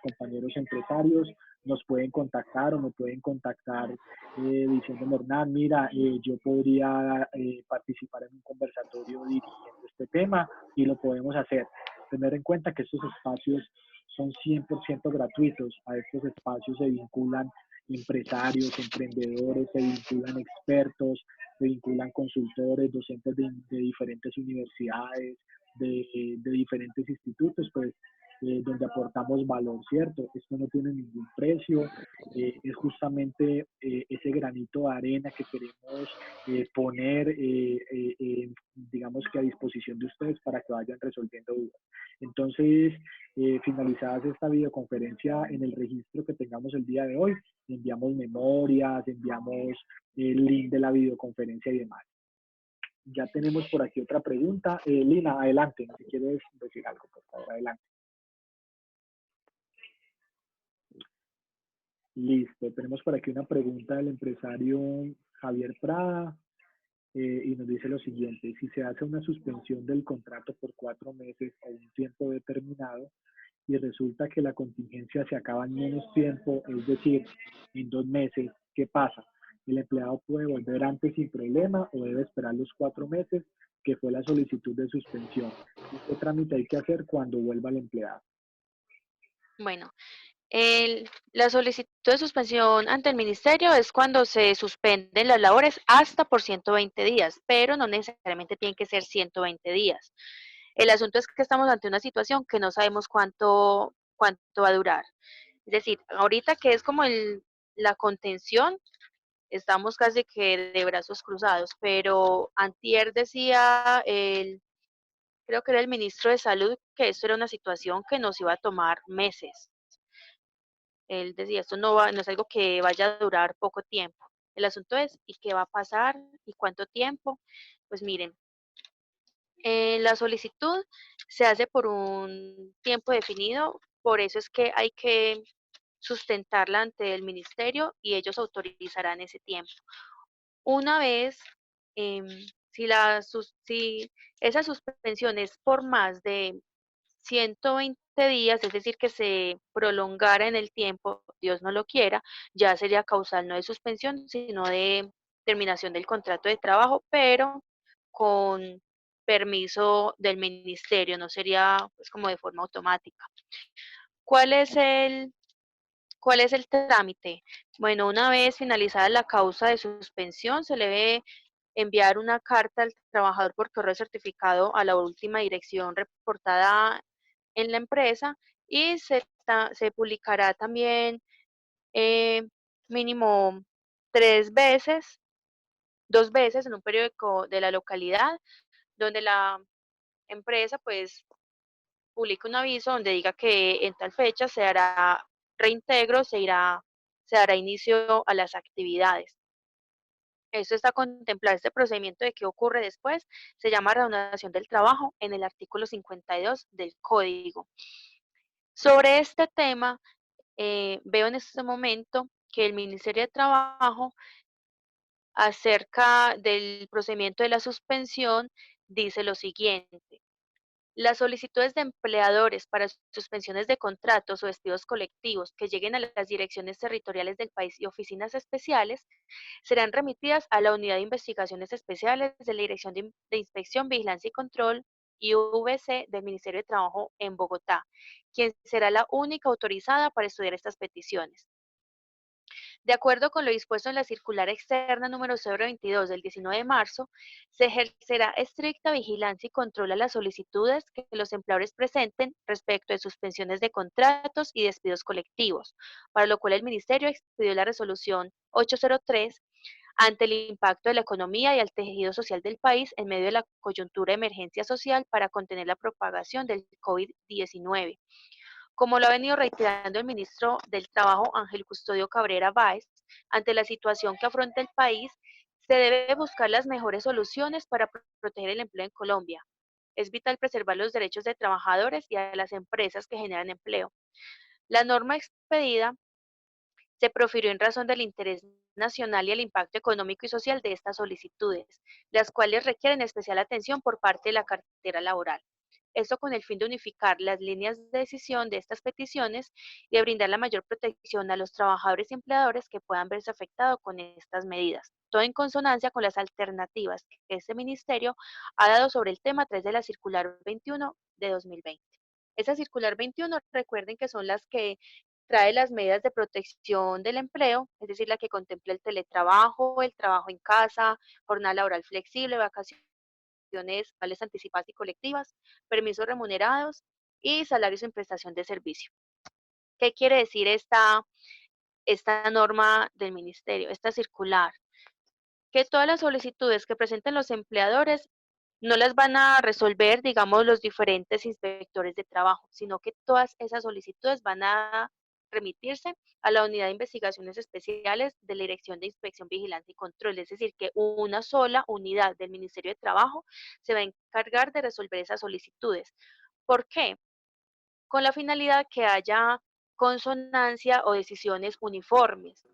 compañeros empresarios, nos pueden contactar o me pueden contactar diciéndome, Hernán, mira, yo podría participar en un conversatorio dirigiendo este tema y lo podemos hacer. Tener en cuenta que estos espacios son 100% gratuitos. A estos espacios se vinculan empresarios, emprendedores, se vinculan expertos, se vinculan consultores, docentes de diferentes universidades, de diferentes institutos, pues donde aportamos valor, ¿cierto? Esto no tiene ningún precio, es justamente ese granito de arena que queremos poner, digamos que a disposición de ustedes para que vayan resolviendo dudas. Entonces, finalizadas esta videoconferencia, en el registro que tengamos el día de hoy, enviamos memorias, enviamos el link de la videoconferencia y demás. Ya tenemos por aquí otra pregunta. Lina, adelante, si quieres decir algo, por favor, adelante. Listo, tenemos por aquí una pregunta del empresario Javier Prada y nos dice lo siguiente: si se hace una suspensión del contrato por 4 meses o un tiempo determinado y resulta que la contingencia se acaba en menos tiempo, es decir, en 2 meses, ¿qué pasa? ¿El empleado puede volver antes sin problema o debe esperar los 4 meses que fue la solicitud de suspensión? ¿Qué trámite hay que hacer cuando vuelva el empleado? Bueno, la solicitud de suspensión ante el ministerio es cuando se suspenden las labores hasta por 120 días, pero no necesariamente tienen que ser 120 días. El asunto es que estamos ante una situación que no sabemos cuánto va a durar. Es decir, ahorita que es como la contención, estamos casi que de brazos cruzados, pero antier decía creo que era el ministro de Salud, que esto era una situación que nos iba a tomar meses. Él decía, esto no es algo que vaya a durar poco tiempo. El asunto es, ¿y qué va a pasar? ¿Y cuánto tiempo? Pues miren, la solicitud se hace por un tiempo definido, por eso es que hay que sustentarla ante el ministerio y ellos autorizarán ese tiempo. Una vez si esa suspensión es por más de 120 días, es decir, que se prolongara en el tiempo, Dios no lo quiera, ya sería causal no de suspensión, sino de terminación del contrato de trabajo, pero con permiso del ministerio, no sería pues como de forma automática. ¿Cuál es ¿Cuál es el trámite? Bueno, una vez finalizada la causa de suspensión, se le debe enviar una carta al trabajador por correo certificado a la última dirección reportada en la empresa y se publicará también eh, mínimo 3 veces, 2 veces en un periódico de la localidad, donde la empresa pues publica un aviso donde diga que en tal fecha se hará reintegro, se dará inicio a las actividades. Esto está contemplado, este procedimiento de qué ocurre después, se llama reanudación del trabajo en el artículo 52 del Código. Sobre este tema, veo en este momento que el Ministerio de Trabajo, acerca del procedimiento de la suspensión, dice lo siguiente. Las solicitudes de empleadores para suspensiones de contratos o despidos colectivos que lleguen a las direcciones territoriales del país y oficinas especiales serán remitidas a la Unidad de Investigaciones Especiales de la Dirección de Inspección, Vigilancia y Control IVC del Ministerio de Trabajo en Bogotá, quien será la única autorizada para estudiar estas peticiones. De acuerdo con lo dispuesto en la circular externa número 022 del 19 de marzo, se ejercerá estricta vigilancia y control a las solicitudes que los empleadores presenten respecto de suspensiones de contratos y despidos colectivos, para lo cual el Ministerio expidió la resolución 803 ante el impacto de la economía y al tejido social del país en medio de la coyuntura de emergencia social para contener la propagación del COVID-19. Como lo ha venido reiterando el ministro del Trabajo, Ángel Custodio Cabrera Báez, ante la situación que afronta el país, se debe buscar las mejores soluciones para proteger el empleo en Colombia. Es vital preservar los derechos de trabajadores y a las empresas que generan empleo. La norma expedida se profirió en razón del interés nacional y el impacto económico y social de estas solicitudes, las cuales requieren especial atención por parte de la cartera laboral. Esto con el fin de unificar las líneas de decisión de estas peticiones y de brindar la mayor protección a los trabajadores y empleadores que puedan verse afectados con estas medidas. Todo en consonancia con las alternativas que este ministerio ha dado sobre el tema a través de la circular 21 de 2020. Esa circular 21, recuerden que son las que trae las medidas de protección del empleo, es decir, la que contempla el teletrabajo, el trabajo en casa, jornada laboral flexible, vacaciones vales anticipadas y colectivas, permisos remunerados y salarios en prestación de servicio. ¿Qué quiere decir esta norma del ministerio, esta circular? Que todas las solicitudes que presenten los empleadores no las van a resolver, digamos, los diferentes inspectores de trabajo, sino que todas esas solicitudes van a remitirse a la Unidad de Investigaciones Especiales de la Dirección de Inspección, Vigilancia y Control. Es decir, que una sola unidad del Ministerio de Trabajo se va a encargar de resolver esas solicitudes. ¿Por qué? Con la finalidad que haya consonancia o decisiones uniformes.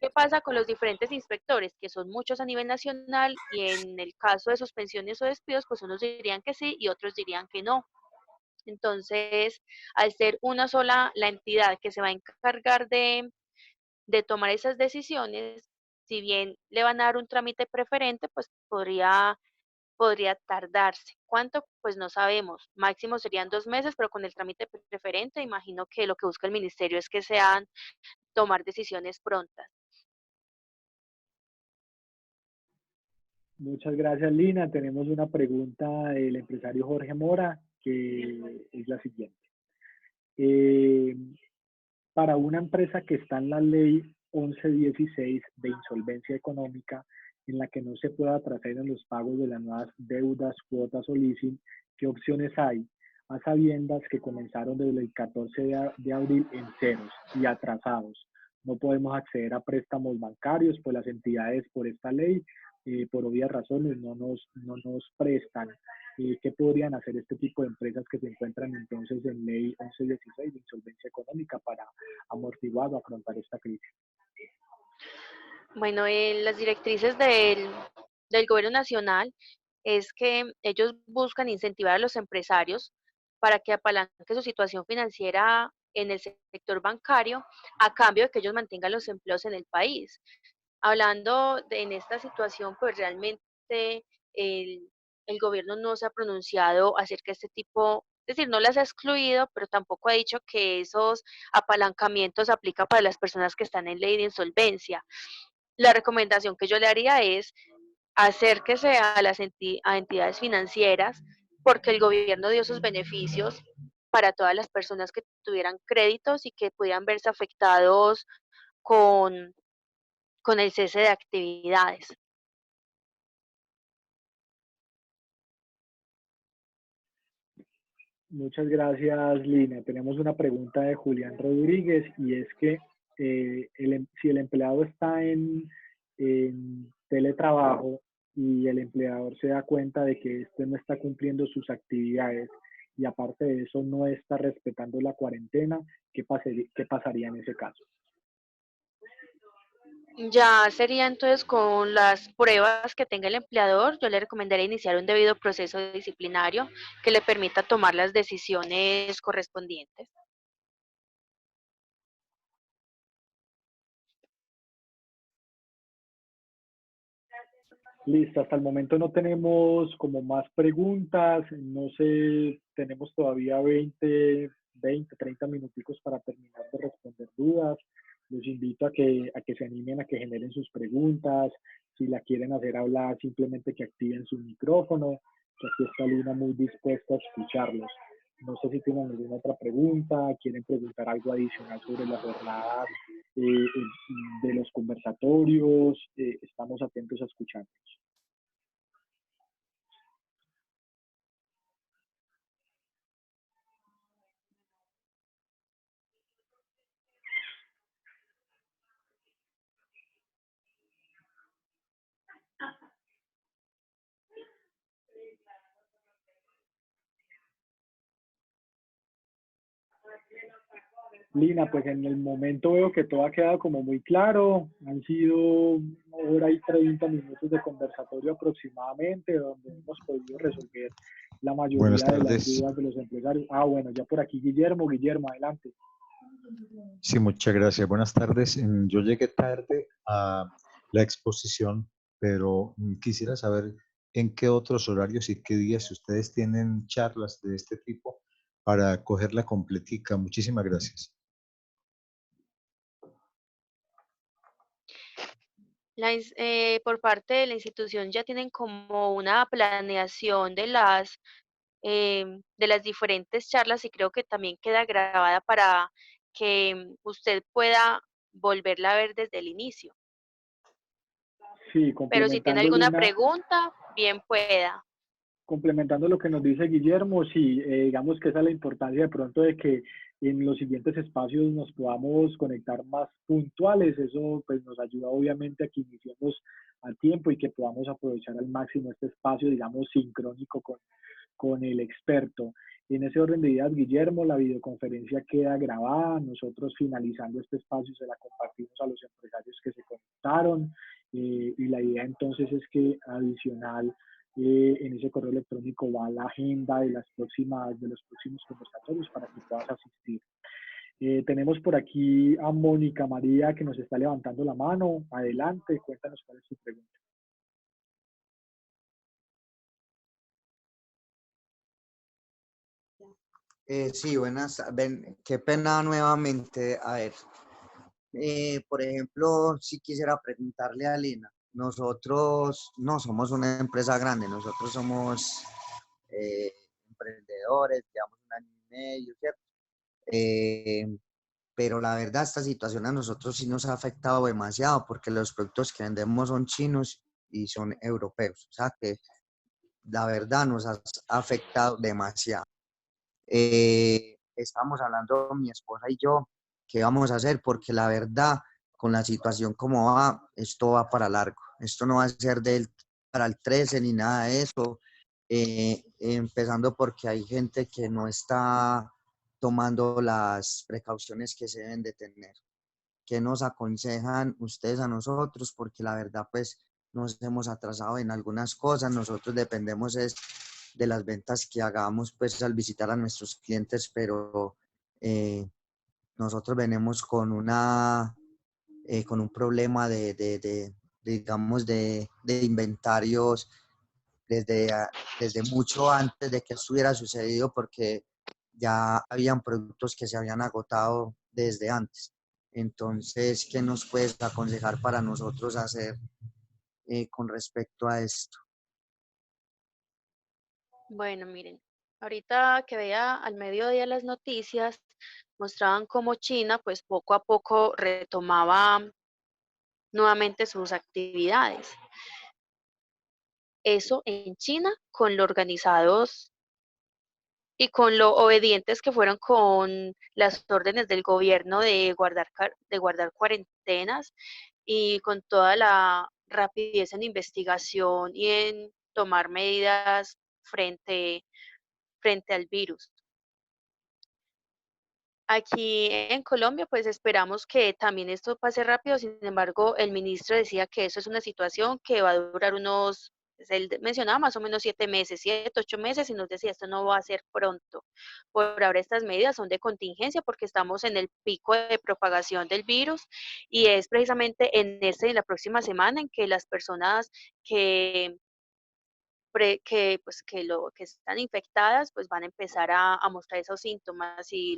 ¿Qué pasa con los diferentes inspectores? Que son muchos a nivel nacional y en el caso de suspensiones o despidos, pues unos dirían que sí y otros dirían que no. Entonces, al ser una sola la entidad que se va a encargar de tomar esas decisiones, si bien le van a dar un trámite preferente, pues podría tardarse. ¿Cuánto? Pues no sabemos. Máximo serían 2 meses, pero con el trámite preferente, imagino que lo que busca el ministerio es que sean tomar decisiones prontas. Muchas gracias, Lina. Tenemos una pregunta del empresario Jorge Mora, que es la siguiente. Para una empresa que está en la ley 1116 de insolvencia económica, en la que no se pueda atrasar en los pagos de las nuevas deudas, cuotas o leasing, ¿qué opciones hay? A sabiendas que comenzaron desde el 14 de abril en ceros y atrasados. No podemos acceder a préstamos bancarios, pues las entidades por esta ley, por obvias razones, no nos prestan. ¿Qué podrían hacer este tipo de empresas que se encuentran entonces en ley 1116 de insolvencia económica para amortiguar o afrontar esta crisis? Bueno, las directrices del del gobierno nacional es que ellos buscan incentivar a los empresarios para que apalanquen su situación financiera en el sector bancario a cambio de que ellos mantengan los empleos en el país. Hablando en esta situación, pues realmente el, el gobierno no se ha pronunciado acerca de este tipo, es decir, no las ha excluido, pero tampoco ha dicho que esos apalancamientos aplican para las personas que están en ley de insolvencia. La recomendación que yo le haría es acérquese a las a entidades financieras porque el gobierno dio sus beneficios para todas las personas que tuvieran créditos y que pudieran verse afectados con, con el cese de actividades. Muchas gracias, Lina. Tenemos una pregunta de Julián Rodríguez y es que si el empleado está en teletrabajo y el empleador se da cuenta de que este no está cumpliendo sus actividades y aparte de eso no está respetando la cuarentena, qué pasaría en ese caso? Ya sería entonces con las pruebas que tenga el empleador, yo le recomendaría iniciar un debido proceso disciplinario que le permita tomar las decisiones correspondientes. Listo, hasta el momento no tenemos como más preguntas, no sé, tenemos todavía 30 minuticos para terminar de responder dudas. Los invito a que se animen, a que generen sus preguntas. Si la quieren hacer hablar, simplemente que activen su micrófono, que aquí está Lina muy dispuesta a escucharlos. No sé si tienen alguna otra pregunta, quieren preguntar algo adicional sobre la jornada de los conversatorios, estamos atentos a escucharlos. Lina, pues en el momento veo que todo ha quedado como muy claro. Han sido 1 hora y 30 minutos de conversatorio aproximadamente, donde hemos podido resolver la Buenas mayoría de las tardes. dudas de los empresarios. Ah, bueno, ya por aquí Guillermo. Guillermo, adelante. Sí, muchas gracias. Buenas tardes. Yo llegué tarde a la exposición, pero quisiera saber en qué otros horarios y qué días ustedes tienen charlas de este tipo para cogerla completica. Muchísimas gracias. Por parte de la institución ya tienen como una planeación de las diferentes charlas y creo que también queda grabada para que usted pueda volverla a ver desde el inicio. Sí, Pero si tiene complementando alguna Lina, pregunta, bien pueda. complementando lo que nos dice Guillermo, sí, digamos que esa es la importancia de pronto de que en los siguientes espacios nos podamos conectar más puntuales. Eso pues nos ayuda obviamente a que iniciemos a tiempo y que podamos aprovechar al máximo este espacio, digamos, sincrónico con el experto. En ese orden de ideas, Guillermo, la videoconferencia queda grabada. Nosotros finalizando este espacio se la compartimos a los empresarios que se conectaron y la idea entonces es que adicional en ese correo electrónico va la agenda de de los próximos conversatorios para que puedas asistir. Tenemos por aquí a Mónica María que nos está levantando la mano. Adelante, cuéntanos cuál es su pregunta. Sí, qué pena nuevamente. A ver, por ejemplo, si quisiera preguntarle a Lina, nosotros no somos una empresa grande, nosotros somos emprendedores, llevamos 1 año y medio, ¿cierto? Pero la verdad esta situación a nosotros sí nos ha afectado demasiado porque los productos que vendemos son chinos y son europeos, o sea que la verdad nos ha afectado demasiado. Estamos hablando mi esposa y yo qué vamos a hacer porque la verdad con la situación como va, esto va para largo, esto no va a ser para el 13 ni nada de eso, empezando porque hay gente que no está tomando las precauciones que se deben de tener. ¿Qué nos aconsejan ustedes a nosotros? Porque la verdad, pues, nos hemos atrasado en algunas cosas. Nosotros dependemos es de las ventas que hagamos pues al visitar a nuestros clientes, pero nosotros venimos con con un problema digamos, de inventarios desde mucho antes de que esto hubiera sucedido, porque ya habían productos que se habían agotado desde antes. Entonces, ¿qué nos puedes aconsejar para nosotros hacer con respecto a esto? Bueno, miren, ahorita que veía al mediodía las noticias, mostraban cómo China, pues poco a poco retomaba nuevamente sus actividades. Eso en China, con lo organizados y con lo obedientes que fueron con las órdenes del gobierno de guardar cuarentenas y con toda la rapidez en investigación y en tomar medidas frente al virus. Aquí en Colombia, pues esperamos que también esto pase rápido. Sin embargo, el ministro decía que eso es una situación que va a durar pues, él mencionaba más o menos 7 meses, 7, 8 meses, y nos decía, esto no va a ser pronto. Por ahora estas medidas son de contingencia porque estamos en el pico de propagación del virus y es precisamente en la próxima semana en que las personas que que están infectadas, pues van a empezar a mostrar esos síntomas y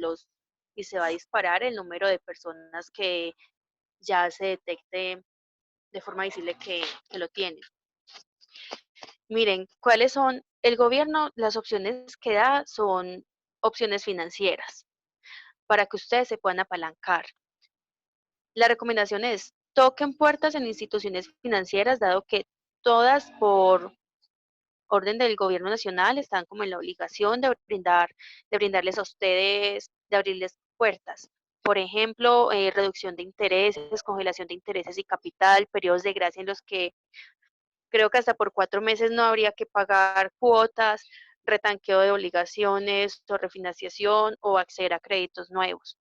se va a disparar el número de personas que ya se detecte de forma visible que lo tienen. Miren, ¿cuáles son? El gobierno, las opciones que da son opciones financieras para que ustedes se puedan apalancar. La recomendación es, toquen puertas en instituciones financieras, dado que todas por orden del gobierno nacional están como en la obligación de brindarles a ustedes, de abrirles puertas. Por ejemplo, reducción de intereses, congelación de intereses y capital, periodos de gracia en los que creo que hasta por 4 meses no habría que pagar cuotas, retanqueo de obligaciones o refinanciación o acceder a créditos nuevos.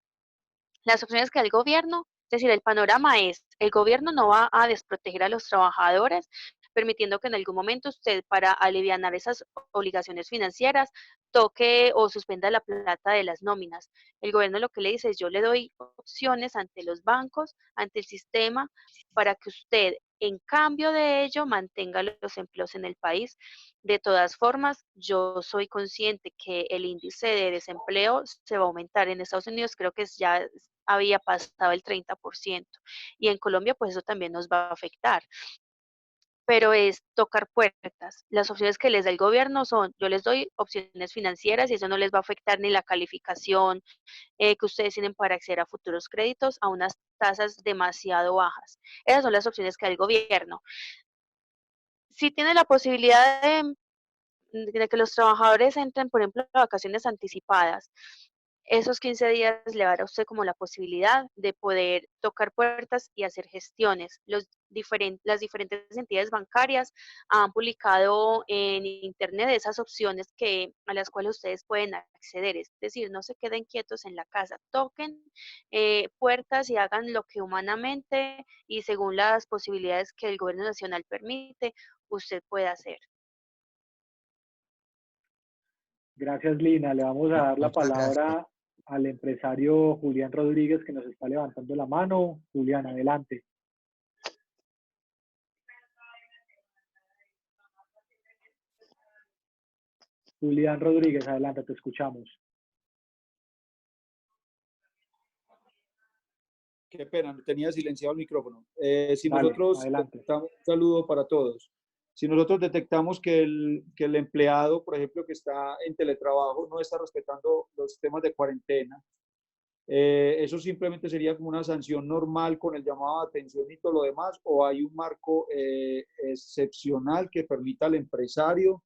Las opciones que da el gobierno, es decir, el panorama es, el gobierno no va a desproteger a los trabajadores, permitiendo que en algún momento usted, para alivianar esas obligaciones financieras, toque o suspenda la plata de las nóminas. El gobierno lo que le dice es, yo le doy opciones ante los bancos, ante el sistema, para que usted, en cambio de ello, mantenga los empleos en el país. De todas formas, yo soy consciente que el índice de desempleo se va a aumentar en Estados Unidos, creo que ya había pasado el 30%, y en Colombia pues eso también nos va a afectar, pero es tocar puertas. Las opciones que les da el gobierno son, yo les doy opciones financieras y eso no les va a afectar ni la calificación que ustedes tienen para acceder a futuros créditos a unas tasas demasiado bajas. Esas son las opciones que da el gobierno. Si tiene la posibilidad de que los trabajadores entren, por ejemplo, a vacaciones anticipadas, esos 15 días le dará a usted como la posibilidad de poder tocar puertas y hacer gestiones. Las diferentes entidades bancarias han publicado en internet esas opciones a las cuales ustedes pueden acceder. Es decir, no se queden quietos en la casa, toquen puertas y hagan lo que humanamente y según las posibilidades que el gobierno nacional permite, usted puede hacer. Gracias, Lina. Le vamos a dar la Muchas gracias. palabra al empresario Julián Rodríguez, que nos está levantando la mano. Julián, adelante. Julián Rodríguez, adelante, te escuchamos. Qué pena, tenía silenciado el micrófono. Si Dale, nosotros adelante. detectamos, un saludo para todos. Si nosotros detectamos que el empleado, por ejemplo, que está en teletrabajo, no está respetando los temas de cuarentena, eso simplemente sería como una sanción normal con el llamado de atención y todo lo demás, o hay un marco excepcional que permita al empresario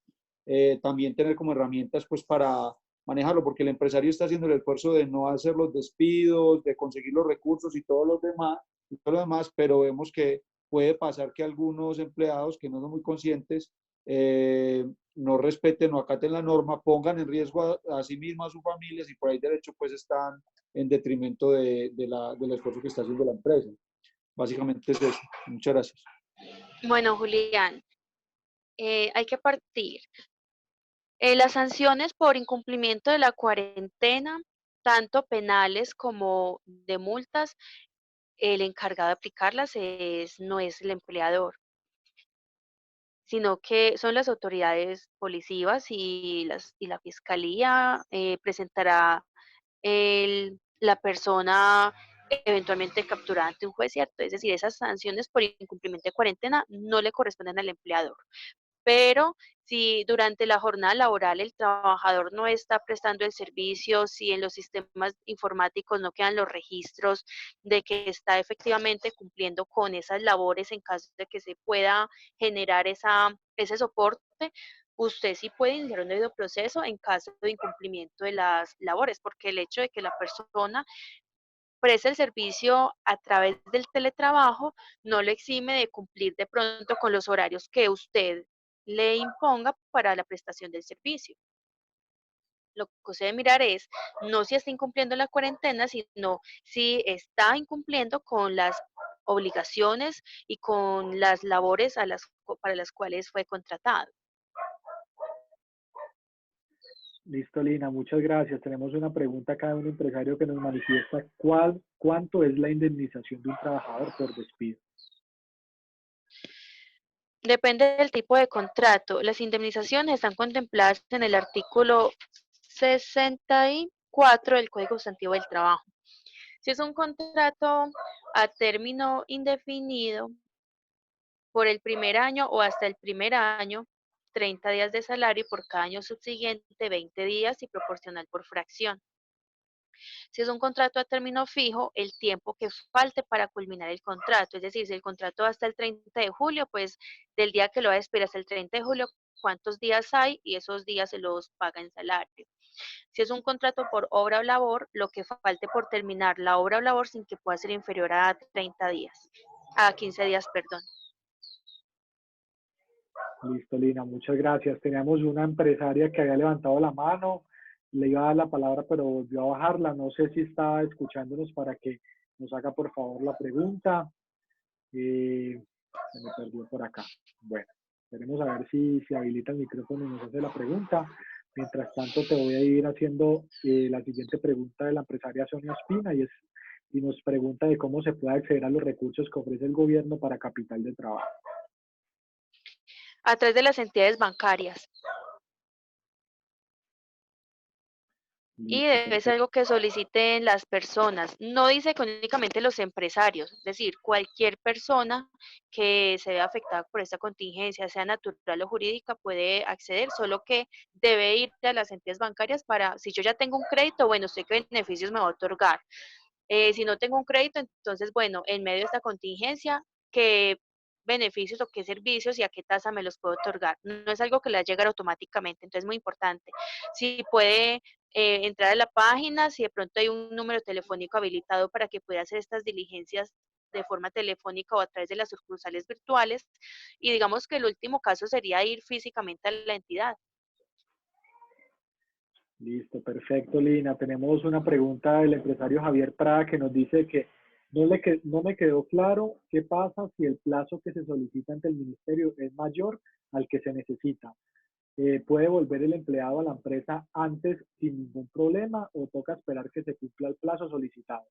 también tener como herramientas pues para manejarlo, porque el empresario está haciendo el esfuerzo de no hacer los despidos, de conseguir los recursos y todo lo demás, pero vemos que puede pasar que algunos empleados que no son muy conscientes no respeten o acaten la norma, pongan en riesgo a sí mismos, a sus familias, y por ahí derecho pues están en detrimento del esfuerzo que está haciendo la empresa. Básicamente es eso. Muchas gracias. Bueno, Julián, hay que partir. Las sanciones por incumplimiento de la cuarentena, tanto penales como de multas, el encargado de aplicarlas no es el empleador, sino que son las autoridades policivas y la fiscalía presentará la persona eventualmente capturada ante un juez, ¿cierto? Es decir, esas sanciones por incumplimiento de cuarentena no le corresponden al empleador. Pero si durante la jornada laboral el trabajador no está prestando el servicio, si en los sistemas informáticos no quedan los registros de que está efectivamente cumpliendo con esas labores en caso de que se pueda generar ese soporte, usted sí puede iniciar un debido proceso en caso de incumplimiento de las labores, porque el hecho de que la persona preste el servicio a través del teletrabajo no le exime de cumplir de pronto con los horarios que usted le imponga para la prestación del servicio. Lo que usted debe mirar es no si está incumpliendo la cuarentena, sino si está incumpliendo con las obligaciones y con las labores para las cuales fue contratado. Listo, Lina, muchas gracias. Tenemos una pregunta acá de un empresario que nos manifiesta cuánto es la indemnización de un trabajador por despido. Depende del tipo de contrato. Las indemnizaciones están contempladas en el artículo 64 del Código Sustantivo del Trabajo. Si es un contrato a término indefinido, por el primer año o hasta el primer año, 30 días de salario y por cada año subsiguiente, 20 días y proporcional por fracción. Si es un contrato a término fijo, el tiempo que falte para culminar el contrato, es decir, si el contrato va hasta el 30 de julio, pues del día que lo va a despedir hasta el 30 de julio, cuántos días hay y esos días se los paga en salario. Si es un contrato por obra o labor, lo que falte por terminar la obra o labor sin que pueda ser inferior a 30 días, a 15 días, perdón. Listo, Lina, muchas gracias. Teníamos una empresaria que había levantado la mano, le iba a dar la palabra, pero volvió a bajarla. No sé si está escuchándonos para que nos haga por favor la pregunta. Se me perdió por acá. Bueno, veremos a ver si habilita el micrófono y nos hace la pregunta. Mientras tanto, te voy a ir haciendo la siguiente pregunta de la empresaria Sonia Espina y nos pregunta de cómo se puede acceder a los recursos que ofrece el gobierno para capital de trabajo. A través de las entidades bancarias. Y debe ser algo que soliciten las personas. No dice que únicamente los empresarios, es decir, cualquier persona que se vea afectada por esta contingencia, sea natural o jurídica, puede acceder, solo que debe ir a las entidades bancarias para, si yo ya tengo un crédito, bueno, sé qué beneficios me va a otorgar. Si no tengo un crédito, entonces, bueno, en medio de esta contingencia, ¿qué beneficios o qué servicios y a qué tasa me los puedo otorgar? No es algo que le va a llegar automáticamente, entonces es muy importante. Si puede entrar a la página, si de pronto hay un número telefónico habilitado para que pueda hacer estas diligencias de forma telefónica o a través de las sucursales virtuales. Y digamos que el último caso sería ir físicamente a la entidad. Listo, perfecto, Lina. Tenemos una pregunta del empresario Javier Prada que nos dice que no me quedó claro qué pasa si el plazo que se solicita ante el ministerio es mayor al que se necesita. ¿Puede volver el empleado a la empresa antes sin ningún problema o toca esperar que se cumpla el plazo solicitado?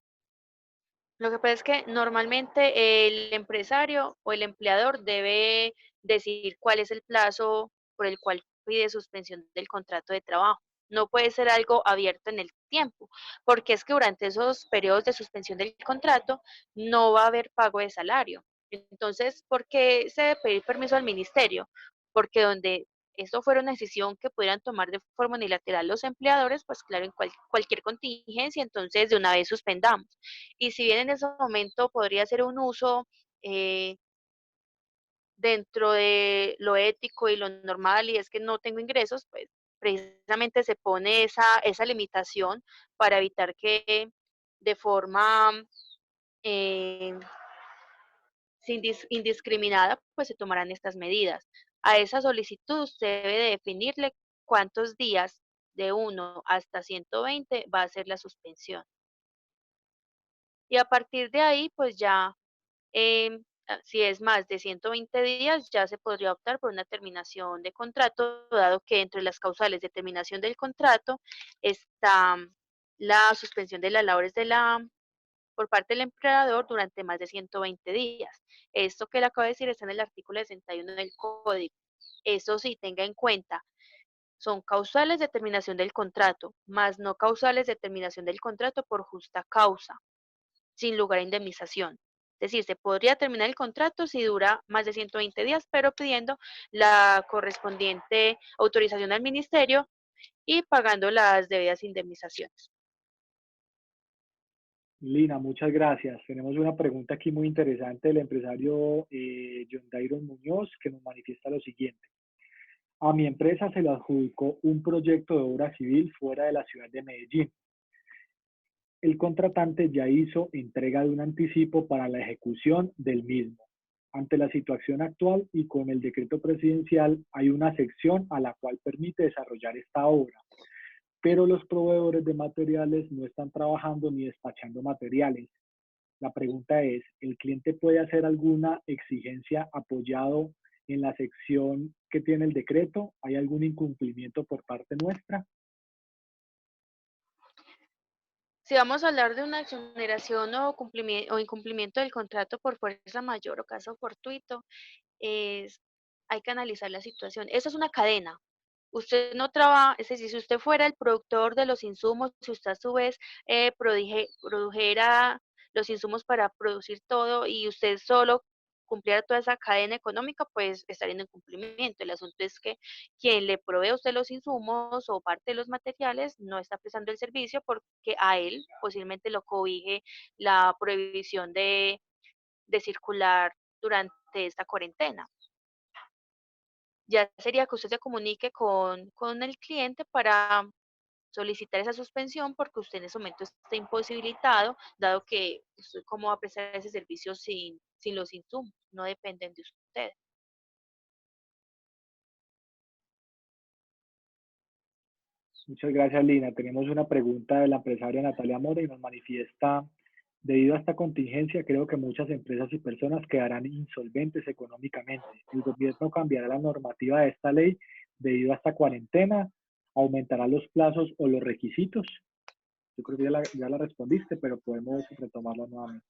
Lo que pasa es que normalmente el empresario o el empleador debe decidir cuál es el plazo por el cual pide suspensión del contrato de trabajo. No puede ser algo abierto en el tiempo, porque es que durante esos periodos de suspensión del contrato no va a haber pago de salario. Entonces, ¿por qué se debe pedir permiso al ministerio? Porque donde esto fuera una decisión que pudieran tomar de forma unilateral los empleadores, pues claro, en cualquier contingencia, entonces de una vez suspendamos. Y si bien en ese momento podría ser un uso dentro de lo ético y lo normal y es que no tengo ingresos, pues precisamente se pone esa limitación para evitar que de forma eh, indiscriminada pues se tomarán estas medidas. A esa solicitud se debe de definirle cuántos días de 1 hasta 120 va a ser la suspensión. Y a partir de ahí, pues ya si es más de 120 días, ya se podría optar por una terminación de contrato, dado que entre las causales de terminación del contrato está la suspensión de las labores por parte del empleador durante más de 120 días. Esto que le acabo de decir está en el artículo 61 del Código. Eso sí, tenga en cuenta, son causales de terminación del contrato, más no causales de terminación del contrato por justa causa, sin lugar a indemnización. Es decir, se podría terminar el contrato si dura más de 120 días, pero pidiendo la correspondiente autorización al ministerio y pagando las debidas indemnizaciones. Lina, muchas gracias. Tenemos una pregunta aquí muy interesante del empresario John Dairon Muñoz, que nos manifiesta lo siguiente. A mi empresa se le adjudicó un proyecto de obra civil fuera de la ciudad de Medellín. El contratante ya hizo entrega de un anticipo para la ejecución del mismo. Ante la situación actual y con el decreto presidencial, hay una sección a la cual permite desarrollar esta obra, pero los proveedores de materiales no están trabajando ni despachando materiales. La pregunta es, ¿el cliente puede hacer alguna exigencia apoyado en la sección que tiene el decreto? ¿Hay algún incumplimiento por parte nuestra? Si vamos a hablar de una exoneración o incumplimiento del contrato por fuerza mayor o caso fortuito, hay que analizar la situación. Eso es una cadena. Usted no trabaja, es decir, si usted fuera el productor de los insumos, si usted a su vez produjera los insumos para producir todo y usted solo cumpliera toda esa cadena económica, pues estaría en incumplimiento. El asunto es que quien le provee a usted los insumos o parte de los materiales no está prestando el servicio porque a él posiblemente lo cobije la prohibición de circular durante esta cuarentena. Ya sería que usted se comunique con el cliente para solicitar esa suspensión porque usted en ese momento está imposibilitado, dado que usted cómo va a prestar ese servicio sin los insumos, no dependen de usted. Muchas gracias, Lina. Tenemos una pregunta de la empresaria Natalia Mora y nos manifiesta, debido a esta contingencia, creo que muchas empresas y personas quedarán insolventes económicamente. ¿El gobierno cambiará la normativa de esta ley debido a esta cuarentena? ¿Aumentará los plazos o los requisitos? Yo creo que ya la respondiste, pero podemos retomarla nuevamente.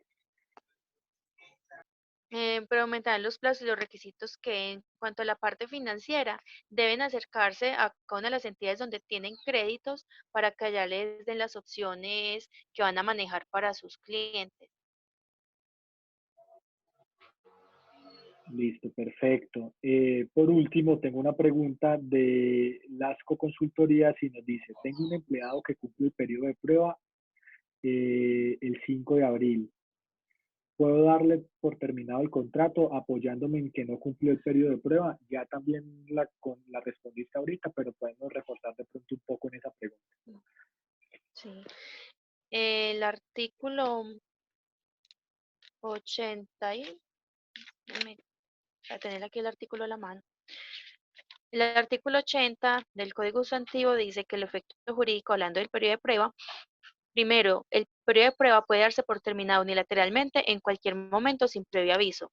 Pero aumentar los plazos y los requisitos que en cuanto a la parte financiera deben acercarse a cada una de las entidades donde tienen créditos para que allá les den las opciones que van a manejar para sus clientes. Listo, perfecto. Por último, tengo una pregunta de Lasco Consultorías y nos dice, tengo un empleado que cumple el periodo de prueba el 5 de abril. ¿Puedo darle por terminado el contrato apoyándome en que no cumplió el periodo de prueba? Ya también la respondiste ahorita, pero podemos reforzar de pronto un poco en esa pregunta. Sí. El artículo 80 para tener aquí el artículo a la mano. El artículo 80 del Código Sustantivo dice que el efecto jurídico, hablando del periodo de prueba, primero, el periodo de prueba puede darse por terminado unilateralmente en cualquier momento sin previo aviso.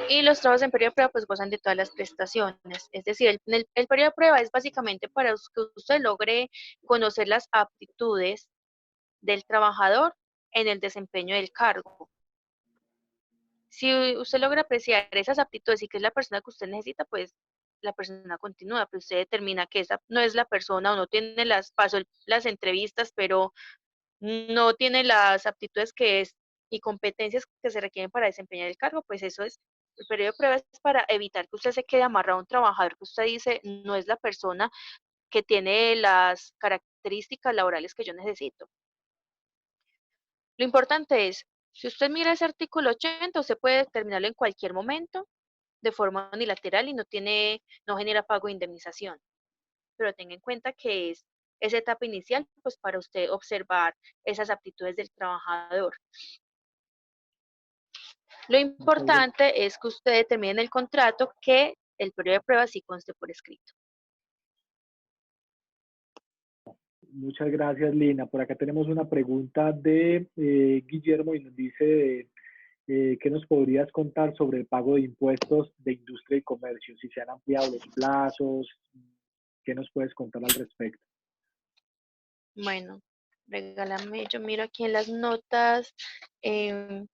Y los trabajos en periodo de prueba pues gozan de todas las prestaciones. Es decir, el periodo de prueba es básicamente para que usted logre conocer las aptitudes del trabajador en el desempeño del cargo. Si usted logra apreciar esas aptitudes y que es la persona que usted necesita, pues la persona continúa, pero usted determina que esa no es la persona o no tiene pasó las entrevistas, pero no tiene las aptitudes y competencias que se requieren para desempeñar el cargo, pues eso es, el periodo de prueba es para evitar que usted se quede amarrado a un trabajador que usted dice no es la persona que tiene las características laborales que yo necesito. Lo importante es, si usted mira ese artículo 80, usted puede terminarlo en cualquier momento de forma unilateral y no genera pago de indemnización. Pero tenga en cuenta que es esa etapa inicial, pues para usted observar esas aptitudes del trabajador. Lo importante es que usted determine en el contrato que el periodo de prueba sí conste por escrito. Muchas gracias, Lina. Por acá tenemos una pregunta de Guillermo y nos dice ¿qué nos podrías contar sobre el pago de impuestos de industria y comercio? Si se han ampliado los plazos, ¿qué nos puedes contar al respecto? Bueno, regálame, yo miro aquí en las notas,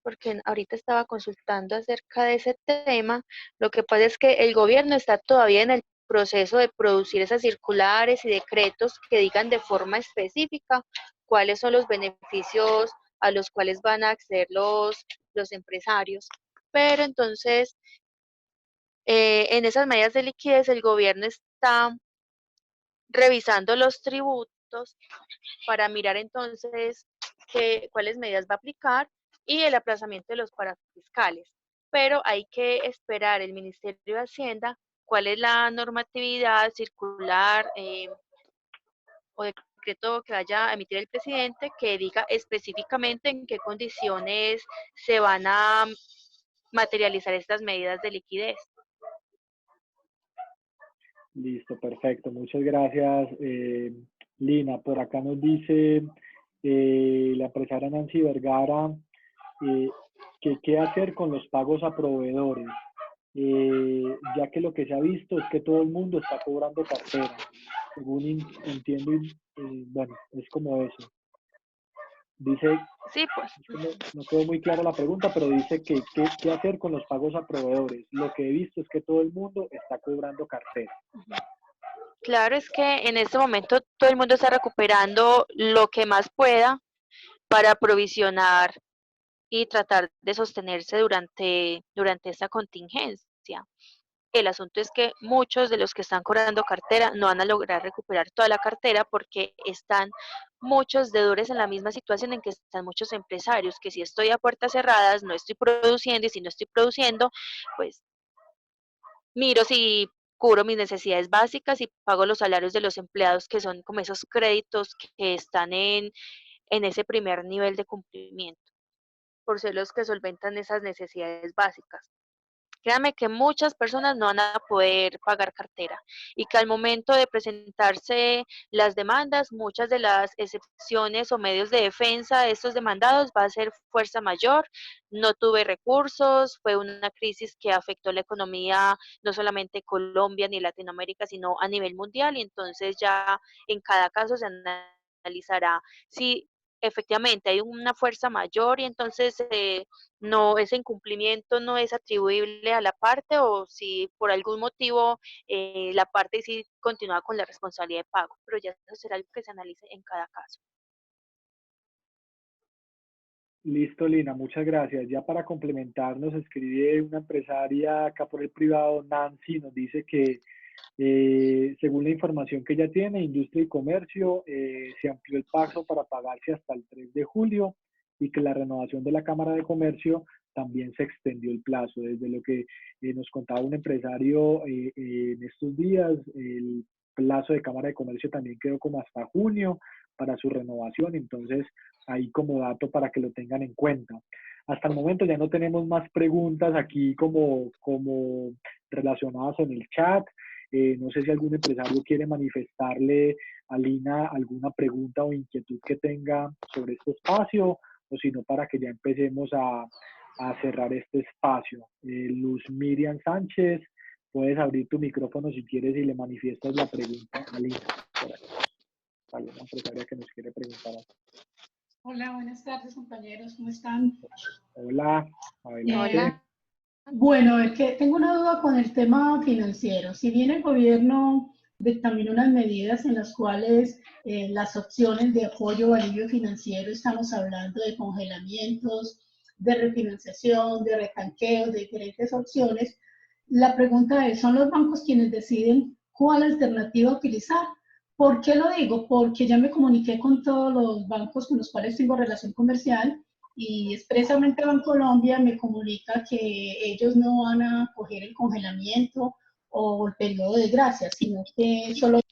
porque ahorita estaba consultando acerca de ese tema. Lo que pasa es que el gobierno está todavía en el proceso de producir esas circulares y decretos que digan de forma específica cuáles son los beneficios a los cuales van a acceder los empresarios. Pero entonces, en esas medidas de liquidez, el gobierno está revisando los tributos para mirar entonces cuáles medidas va a aplicar y el aplazamiento de los parafiscales. Pero hay que esperar el Ministerio de Hacienda cuál es la normatividad circular o decreto que vaya a emitir el presidente que diga específicamente en qué condiciones se van a materializar estas medidas de liquidez. Listo, perfecto. Muchas gracias, Lina. Por acá nos dice la empresaria Nancy Vergara que qué hacer con los pagos a proveedores, ya que lo que se ha visto es que todo el mundo está cobrando cartera. Según entiendo, bueno, es como eso. Dice, sí, pues. No quedó muy clara la pregunta, pero dice que qué hacer con los pagos a proveedores. Lo que he visto es que todo el mundo está cobrando cartera. Claro, es que en este momento todo el mundo está recuperando lo que más pueda para provisionar y tratar de sostenerse durante esta contingencia. El asunto es que muchos de los que están cobrando cartera no van a lograr recuperar toda la cartera porque están muchos deudores en la misma situación en que están muchos empresarios, que si estoy a puertas cerradas, no estoy produciendo, y si no estoy produciendo, pues miro si cubro mis necesidades básicas y pago los salarios de los empleados, que son como esos créditos que están en ese primer nivel de cumplimiento, por ser los que solventan esas necesidades básicas. Créame que muchas personas no van a poder pagar cartera y que al momento de presentarse las demandas, muchas de las excepciones o medios de defensa de estos demandados va a ser fuerza mayor, no tuve recursos, fue una crisis que afectó la economía no solamente Colombia ni Latinoamérica, sino a nivel mundial, y entonces ya en cada caso se analizará si efectivamente hay una fuerza mayor y entonces no, ese incumplimiento no es atribuible a la parte, o si por algún motivo la parte sí continúa con la responsabilidad de pago, pero ya eso será algo que se analice en cada caso. Listo, Lina, muchas gracias. Ya para complementar, nos escribe una empresaria acá por el privado, Nancy, nos dice que según la información que ella tiene, Industria y Comercio, se amplió el plazo para pagarse hasta el 3 de julio y que la renovación de la Cámara de Comercio también se extendió el plazo. Desde lo que nos contaba un empresario en estos días, el plazo de Cámara de Comercio también quedó como hasta junio para su renovación, entonces ahí como dato para que lo tengan en cuenta. Hasta el momento ya no tenemos más preguntas aquí como relacionadas en el chat. No sé si algún empresario quiere manifestarle a Lina alguna pregunta o inquietud que tenga sobre este espacio, o si no, para que ya empecemos a cerrar este espacio. Luz Miriam Sánchez, puedes abrir tu micrófono si quieres y le manifiestas la pregunta a Lina. Hay una empresaria que nos quiere preguntar. Hola, buenas tardes, compañeros, ¿cómo están? Hola, adelante. Hola. Bueno, es que tengo una duda con el tema financiero. Si bien el gobierno dictaminó unas medidas en las cuales las opciones de apoyo o alivio financiero, estamos hablando de congelamientos, de refinanciación, de retanqueo, de diferentes opciones, la pregunta es, ¿son los bancos quienes deciden cuál alternativa utilizar? ¿Por qué lo digo? Porque ya me comuniqué con todos los bancos con los cuales tengo relación comercial y expresamente Bancolombia me comunica que ellos no van a coger el congelamiento o el periodo de gracia, sino que solo van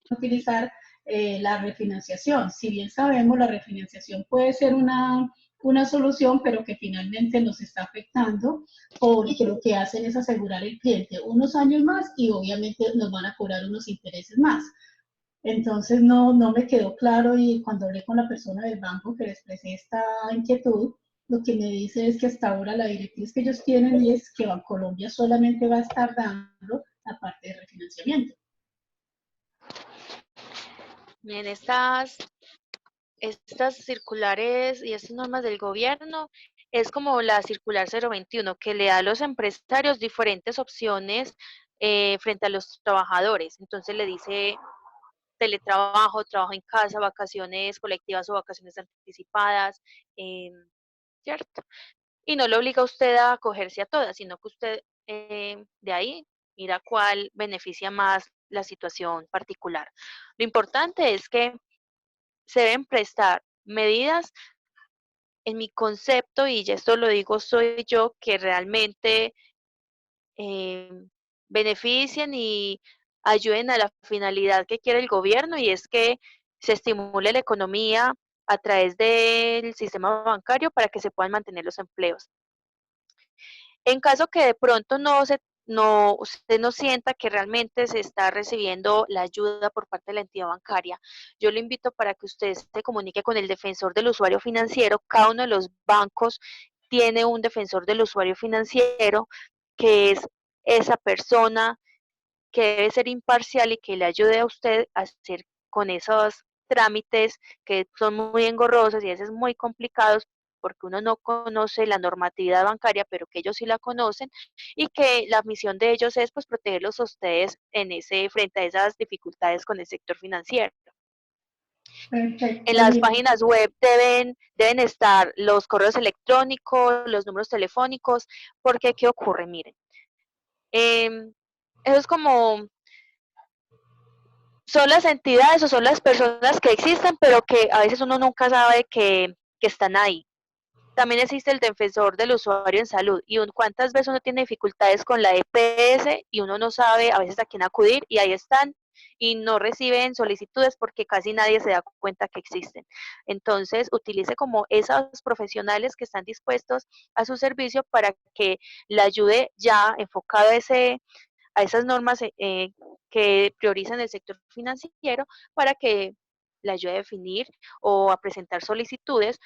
a utilizar la refinanciación. Si bien sabemos, la refinanciación puede ser una solución, pero que finalmente nos está afectando porque lo que hacen es asegurar al cliente unos años más y obviamente nos van a cobrar unos intereses más. Entonces no me quedó claro, y cuando hablé con la persona del banco que le expresé esta inquietud, lo que me dice es que hasta ahora la directriz que ellos tienen es que Bancolombia solamente va a estar dando la parte de refinanciamiento. Bien, estas circulares y estas normas del gobierno es como la circular 021, que le da a los empresarios diferentes opciones frente a los trabajadores. Entonces le dice teletrabajo, trabajo en casa, vacaciones colectivas o vacaciones anticipadas, ¿cierto? Y no le obliga a usted a acogerse a todas, sino que usted de ahí mira cuál beneficia más la situación particular. Lo importante es que se deben prestar medidas en mi concepto, y ya esto lo digo soy yo, que realmente eh, beneficien y ayuden a la finalidad que quiere el gobierno, y es que se estimule la economía a través del sistema bancario para que se puedan mantener los empleos. En caso que de pronto usted no sienta que realmente se está recibiendo la ayuda por parte de la entidad bancaria, yo le invito para que usted se comunique con el defensor del usuario financiero. Cada uno de los bancos tiene un defensor del usuario financiero, que es esa persona que debe ser imparcial y que le ayude a usted a hacer con esos trámites que son muy engorrosos y a veces muy complicados, porque uno no conoce la normatividad bancaria, pero que ellos sí la conocen, y que la misión de ellos es pues protegerlos a ustedes frente a esas dificultades con el sector financiero. Perfecto, En las Lina. páginas web deben estar los correos electrónicos, los números telefónicos, porque ¿qué ocurre? Miren, eso es como son las entidades o son las personas que existen, pero que a veces uno nunca sabe que están ahí. También existe el defensor del usuario en salud, y cuántas veces uno tiene dificultades con la EPS y uno no sabe a veces a quién acudir, y ahí están y no reciben solicitudes porque casi nadie se da cuenta que existen. Entonces, utilice como esos profesionales que están dispuestos a su servicio para que le ayude ya enfocado a esas normas que priorizan el sector financiero, para que le ayude a definir o a presentar solicitudes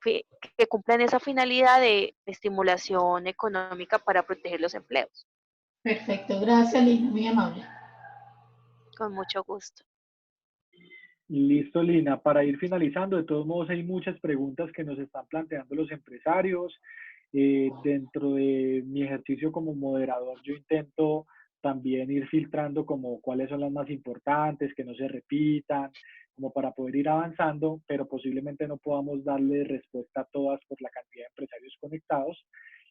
que cumplan esa finalidad de estimulación económica para proteger los empleos. Perfecto, gracias, Lina, muy amable. Con mucho gusto. Listo, Lina. Para ir finalizando, de todos modos hay muchas preguntas que nos están planteando los empresarios. Dentro de mi ejercicio como moderador, yo intento también ir filtrando como cuáles son las más importantes, que no se repitan, como para poder ir avanzando, pero posiblemente no podamos darle respuesta a todas por la cantidad de empresarios conectados.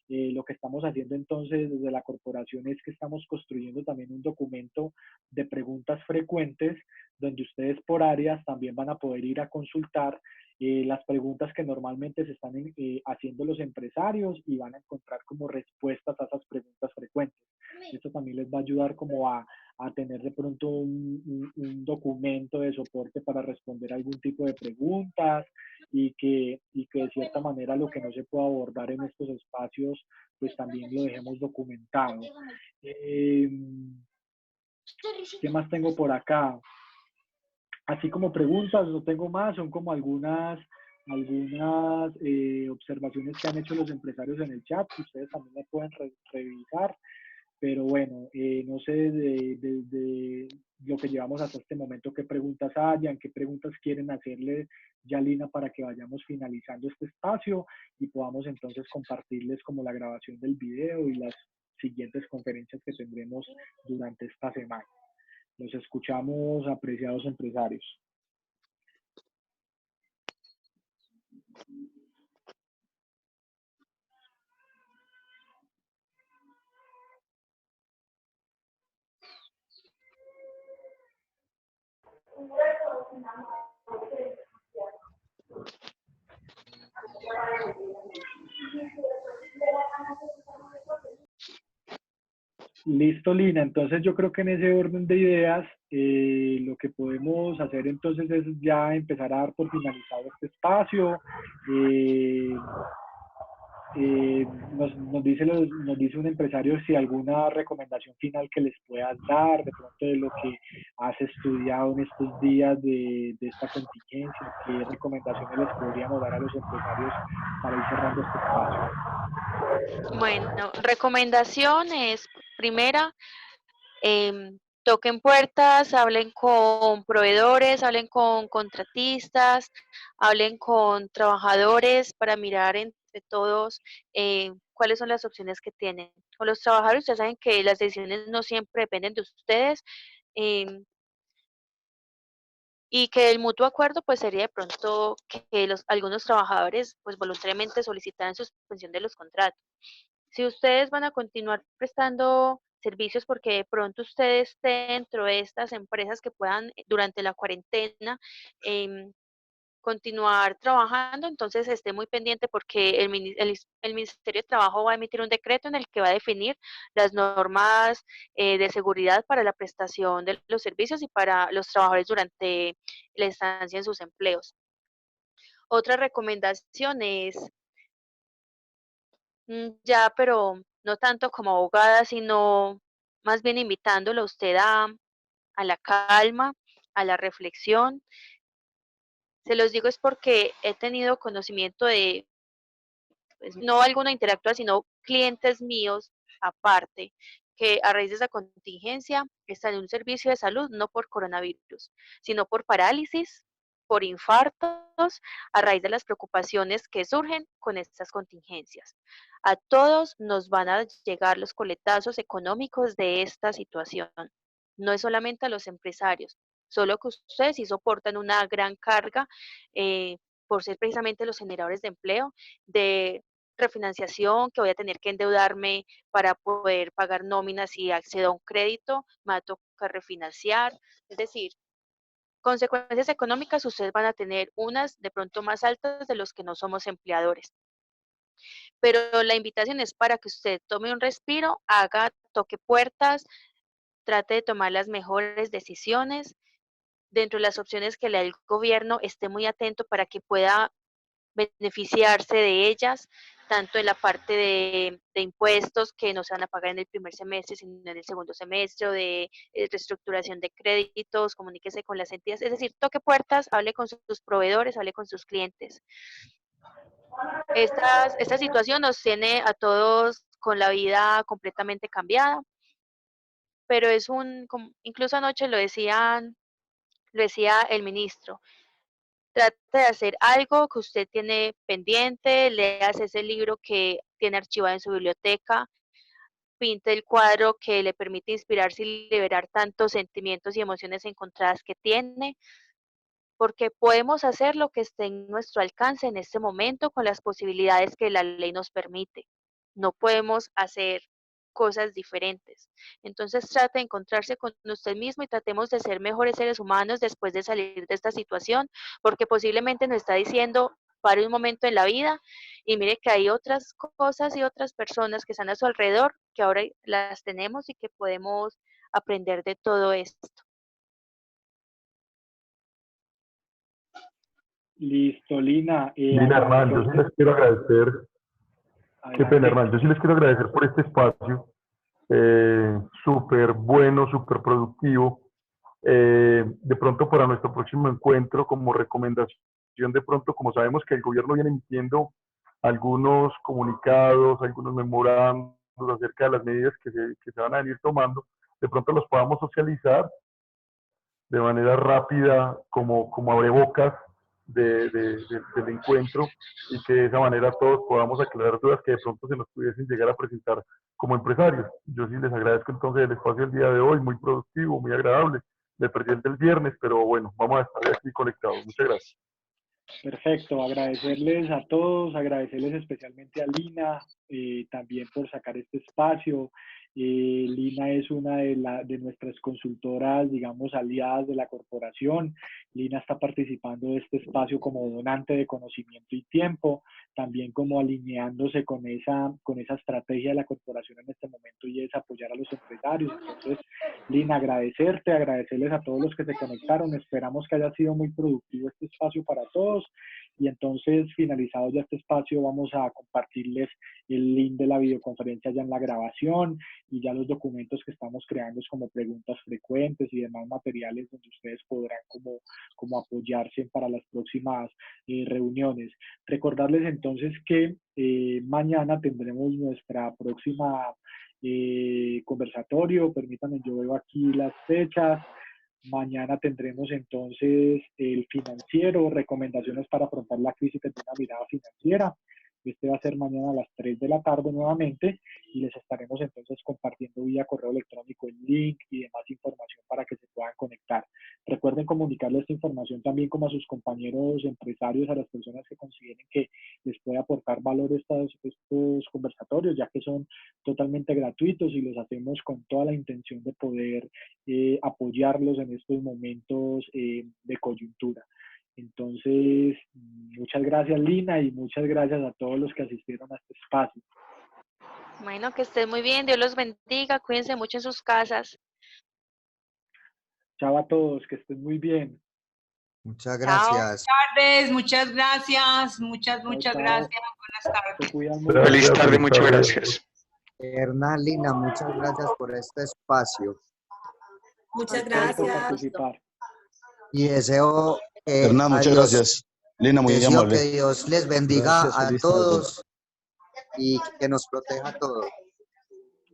Lo que estamos haciendo entonces desde la corporación es que estamos construyendo también un documento de preguntas frecuentes, donde ustedes por áreas también van a poder ir a consultar las preguntas que normalmente se están haciendo los empresarios, y van a encontrar como respuestas a esas preguntas frecuentes. Esto también les va a ayudar como a tener de pronto un documento de soporte para responder algún tipo de preguntas, y que de cierta manera lo que no se pueda abordar en estos espacios, pues también lo dejemos documentado. ¿Qué más tengo por acá? Así como preguntas, no tengo más, son como algunas observaciones que han hecho los empresarios en el chat, que ustedes también me pueden revisar. Pero bueno, no sé de lo que llevamos hasta este momento, qué preguntas hayan, qué preguntas quieren hacerle ya, Lina, para que vayamos finalizando este espacio y podamos entonces compartirles como la grabación del video y las siguientes conferencias que tendremos durante esta semana. Los escuchamos, apreciados empresarios. Listo, Lina. Entonces yo creo que en ese orden de ideas, lo que podemos hacer entonces es ya empezar a dar por finalizado este espacio. nos dice un empresario si alguna recomendación final que les puedas dar, de pronto de lo que has estudiado en estos días de esta contingencia, qué recomendaciones les podríamos dar a los empresarios para ir cerrando este espacio. Bueno, recomendaciones. Primera, toquen puertas, hablen con proveedores, hablen con contratistas, hablen con trabajadores para mirar entre todos cuáles son las opciones que tienen. Con los trabajadores, ya saben que las decisiones no siempre dependen de ustedes y que el mutuo acuerdo pues sería de pronto que algunos trabajadores pues voluntariamente solicitaran suspensión de los contratos. Si ustedes van a continuar prestando servicios porque de pronto ustedes estén dentro de estas empresas que puedan durante la cuarentena continuar trabajando, entonces esté muy pendiente porque el Ministerio de Trabajo va a emitir un decreto en el que va a definir las normas de seguridad para la prestación de los servicios y para los trabajadores durante la estancia en sus empleos. Otra recomendación es ya, pero no tanto como abogada, sino más bien invitándolo a usted a la calma, a la reflexión. Se los digo es porque he tenido conocimiento de, pues, no alguno interactual, sino clientes míos aparte, que a raíz de esa contingencia están en un servicio de salud no por coronavirus, sino por parálisis, por infartos, a raíz de las preocupaciones que surgen con estas contingencias. A todos nos van a llegar los coletazos económicos de esta situación. No es solamente a los empresarios, solo que ustedes sí soportan una gran carga por ser precisamente los generadores de empleo, de refinanciación, que voy a tener que endeudarme para poder pagar nóminas y accedo a un crédito, me va a tocar refinanciar, es decir, consecuencias económicas ustedes van a tener unas de pronto más altas de los que no somos empleadores. Pero la invitación es para que usted tome un respiro, toque puertas, trate de tomar las mejores decisiones. Dentro de las opciones que le da el gobierno, esté muy atento para que pueda beneficiarse de ellas, tanto en la parte de impuestos que no se van a pagar en el primer semestre, sino en el segundo semestre, o de reestructuración de créditos, comuníquese con las entidades, es decir, toque puertas, hable con sus proveedores, hable con sus clientes. Esta situación nos tiene a todos con la vida completamente cambiada, pero incluso anoche lo decía el ministro, trate de hacer algo que usted tiene pendiente, leas ese libro que tiene archivado en su biblioteca, pinte el cuadro que le permite inspirarse y liberar tantos sentimientos y emociones encontradas que tiene, porque podemos hacer lo que esté en nuestro alcance en este momento con las posibilidades que la ley nos permite. No podemos hacer cosas diferentes. Entonces trate de encontrarse con usted mismo y tratemos de ser mejores seres humanos después de salir de esta situación, porque posiblemente nos está diciendo, pare un momento en la vida y mire que hay otras cosas y otras personas que están a su alrededor que ahora las tenemos y que podemos aprender de todo esto. Listo, Lina. Lina, Hernán, yo sí les quiero agradecer. Qué pena, Hernán, yo sí les quiero agradecer por este espacio. Súper bueno, súper productivo. De pronto para nuestro próximo encuentro, como recomendación, de pronto, como sabemos que el gobierno viene emitiendo algunos comunicados, algunos memorandos acerca de las medidas que se van a venir tomando, de pronto los podamos socializar de manera rápida como abrebocas del encuentro, y que de esa manera todos podamos aclarar dudas que de pronto se nos pudiesen llegar a presentar como empresarios. Yo sí les agradezco entonces el espacio del día de hoy, muy productivo, muy agradable. Me perdí el del viernes, pero bueno, vamos a estar aquí conectados. Muchas gracias. Perfecto, agradecerles a todos, agradecerles especialmente a Lina también por sacar este espacio. Lina es una de nuestras consultoras, digamos, aliadas de la corporación. Lina está participando de este espacio como donante de conocimiento y tiempo, también como alineándose con esa estrategia de la corporación en este momento, y es apoyar a los empresarios. Entonces, Lina, agradecerles a todos los que se conectaron. Esperamos que haya sido muy productivo este espacio para todos Y entonces, finalizado ya este espacio, vamos a compartirles el link de la videoconferencia ya en la grabación y ya los documentos que estamos creando es como preguntas frecuentes y demás materiales donde ustedes podrán como apoyarse para las próximas reuniones. Recordarles entonces que mañana tendremos nuestra próxima conversatorio. Permítanme, yo veo aquí las fechas. Mañana tendremos entonces el financiero, recomendaciones para afrontar la crisis desde una mirada financiera. Este va a ser mañana a las 3 de la tarde nuevamente y les estaremos entonces compartiendo vía correo electrónico el link y demás información para que se puedan conectar. Recuerden comunicarle esta información también como a sus compañeros empresarios, a las personas que consideren que les puede aportar valor estos conversatorios, ya que son totalmente gratuitos y los hacemos con toda la intención de poder apoyarlos en estos momentos de coyuntura. Entonces, muchas gracias, Lina, y muchas gracias a todos los que asistieron a este espacio. Bueno, que estén muy bien, Dios los bendiga, cuídense mucho en sus casas. Chao a todos, que estén muy bien. Muchas gracias. Buenas tardes, muchas gracias, muchas chao. gracias. Buenas tardes. Se cuidan mucho. Feliz tarde, muchas gracias. Hernán, Lina, muchas gracias por este espacio. Muchas Gracias por gracias. participar. Y deseo que Hernán, muchas gracias. Lina, muy deseo amable. que Dios les bendiga Gracias, a feliz todos y que nos proteja a todos.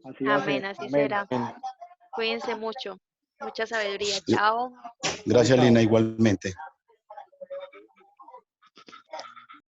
Así va a Amén, ser. así Amén. será. Cuídense mucho. Mucha sabiduría. Chao. Gracias, Lina, igualmente.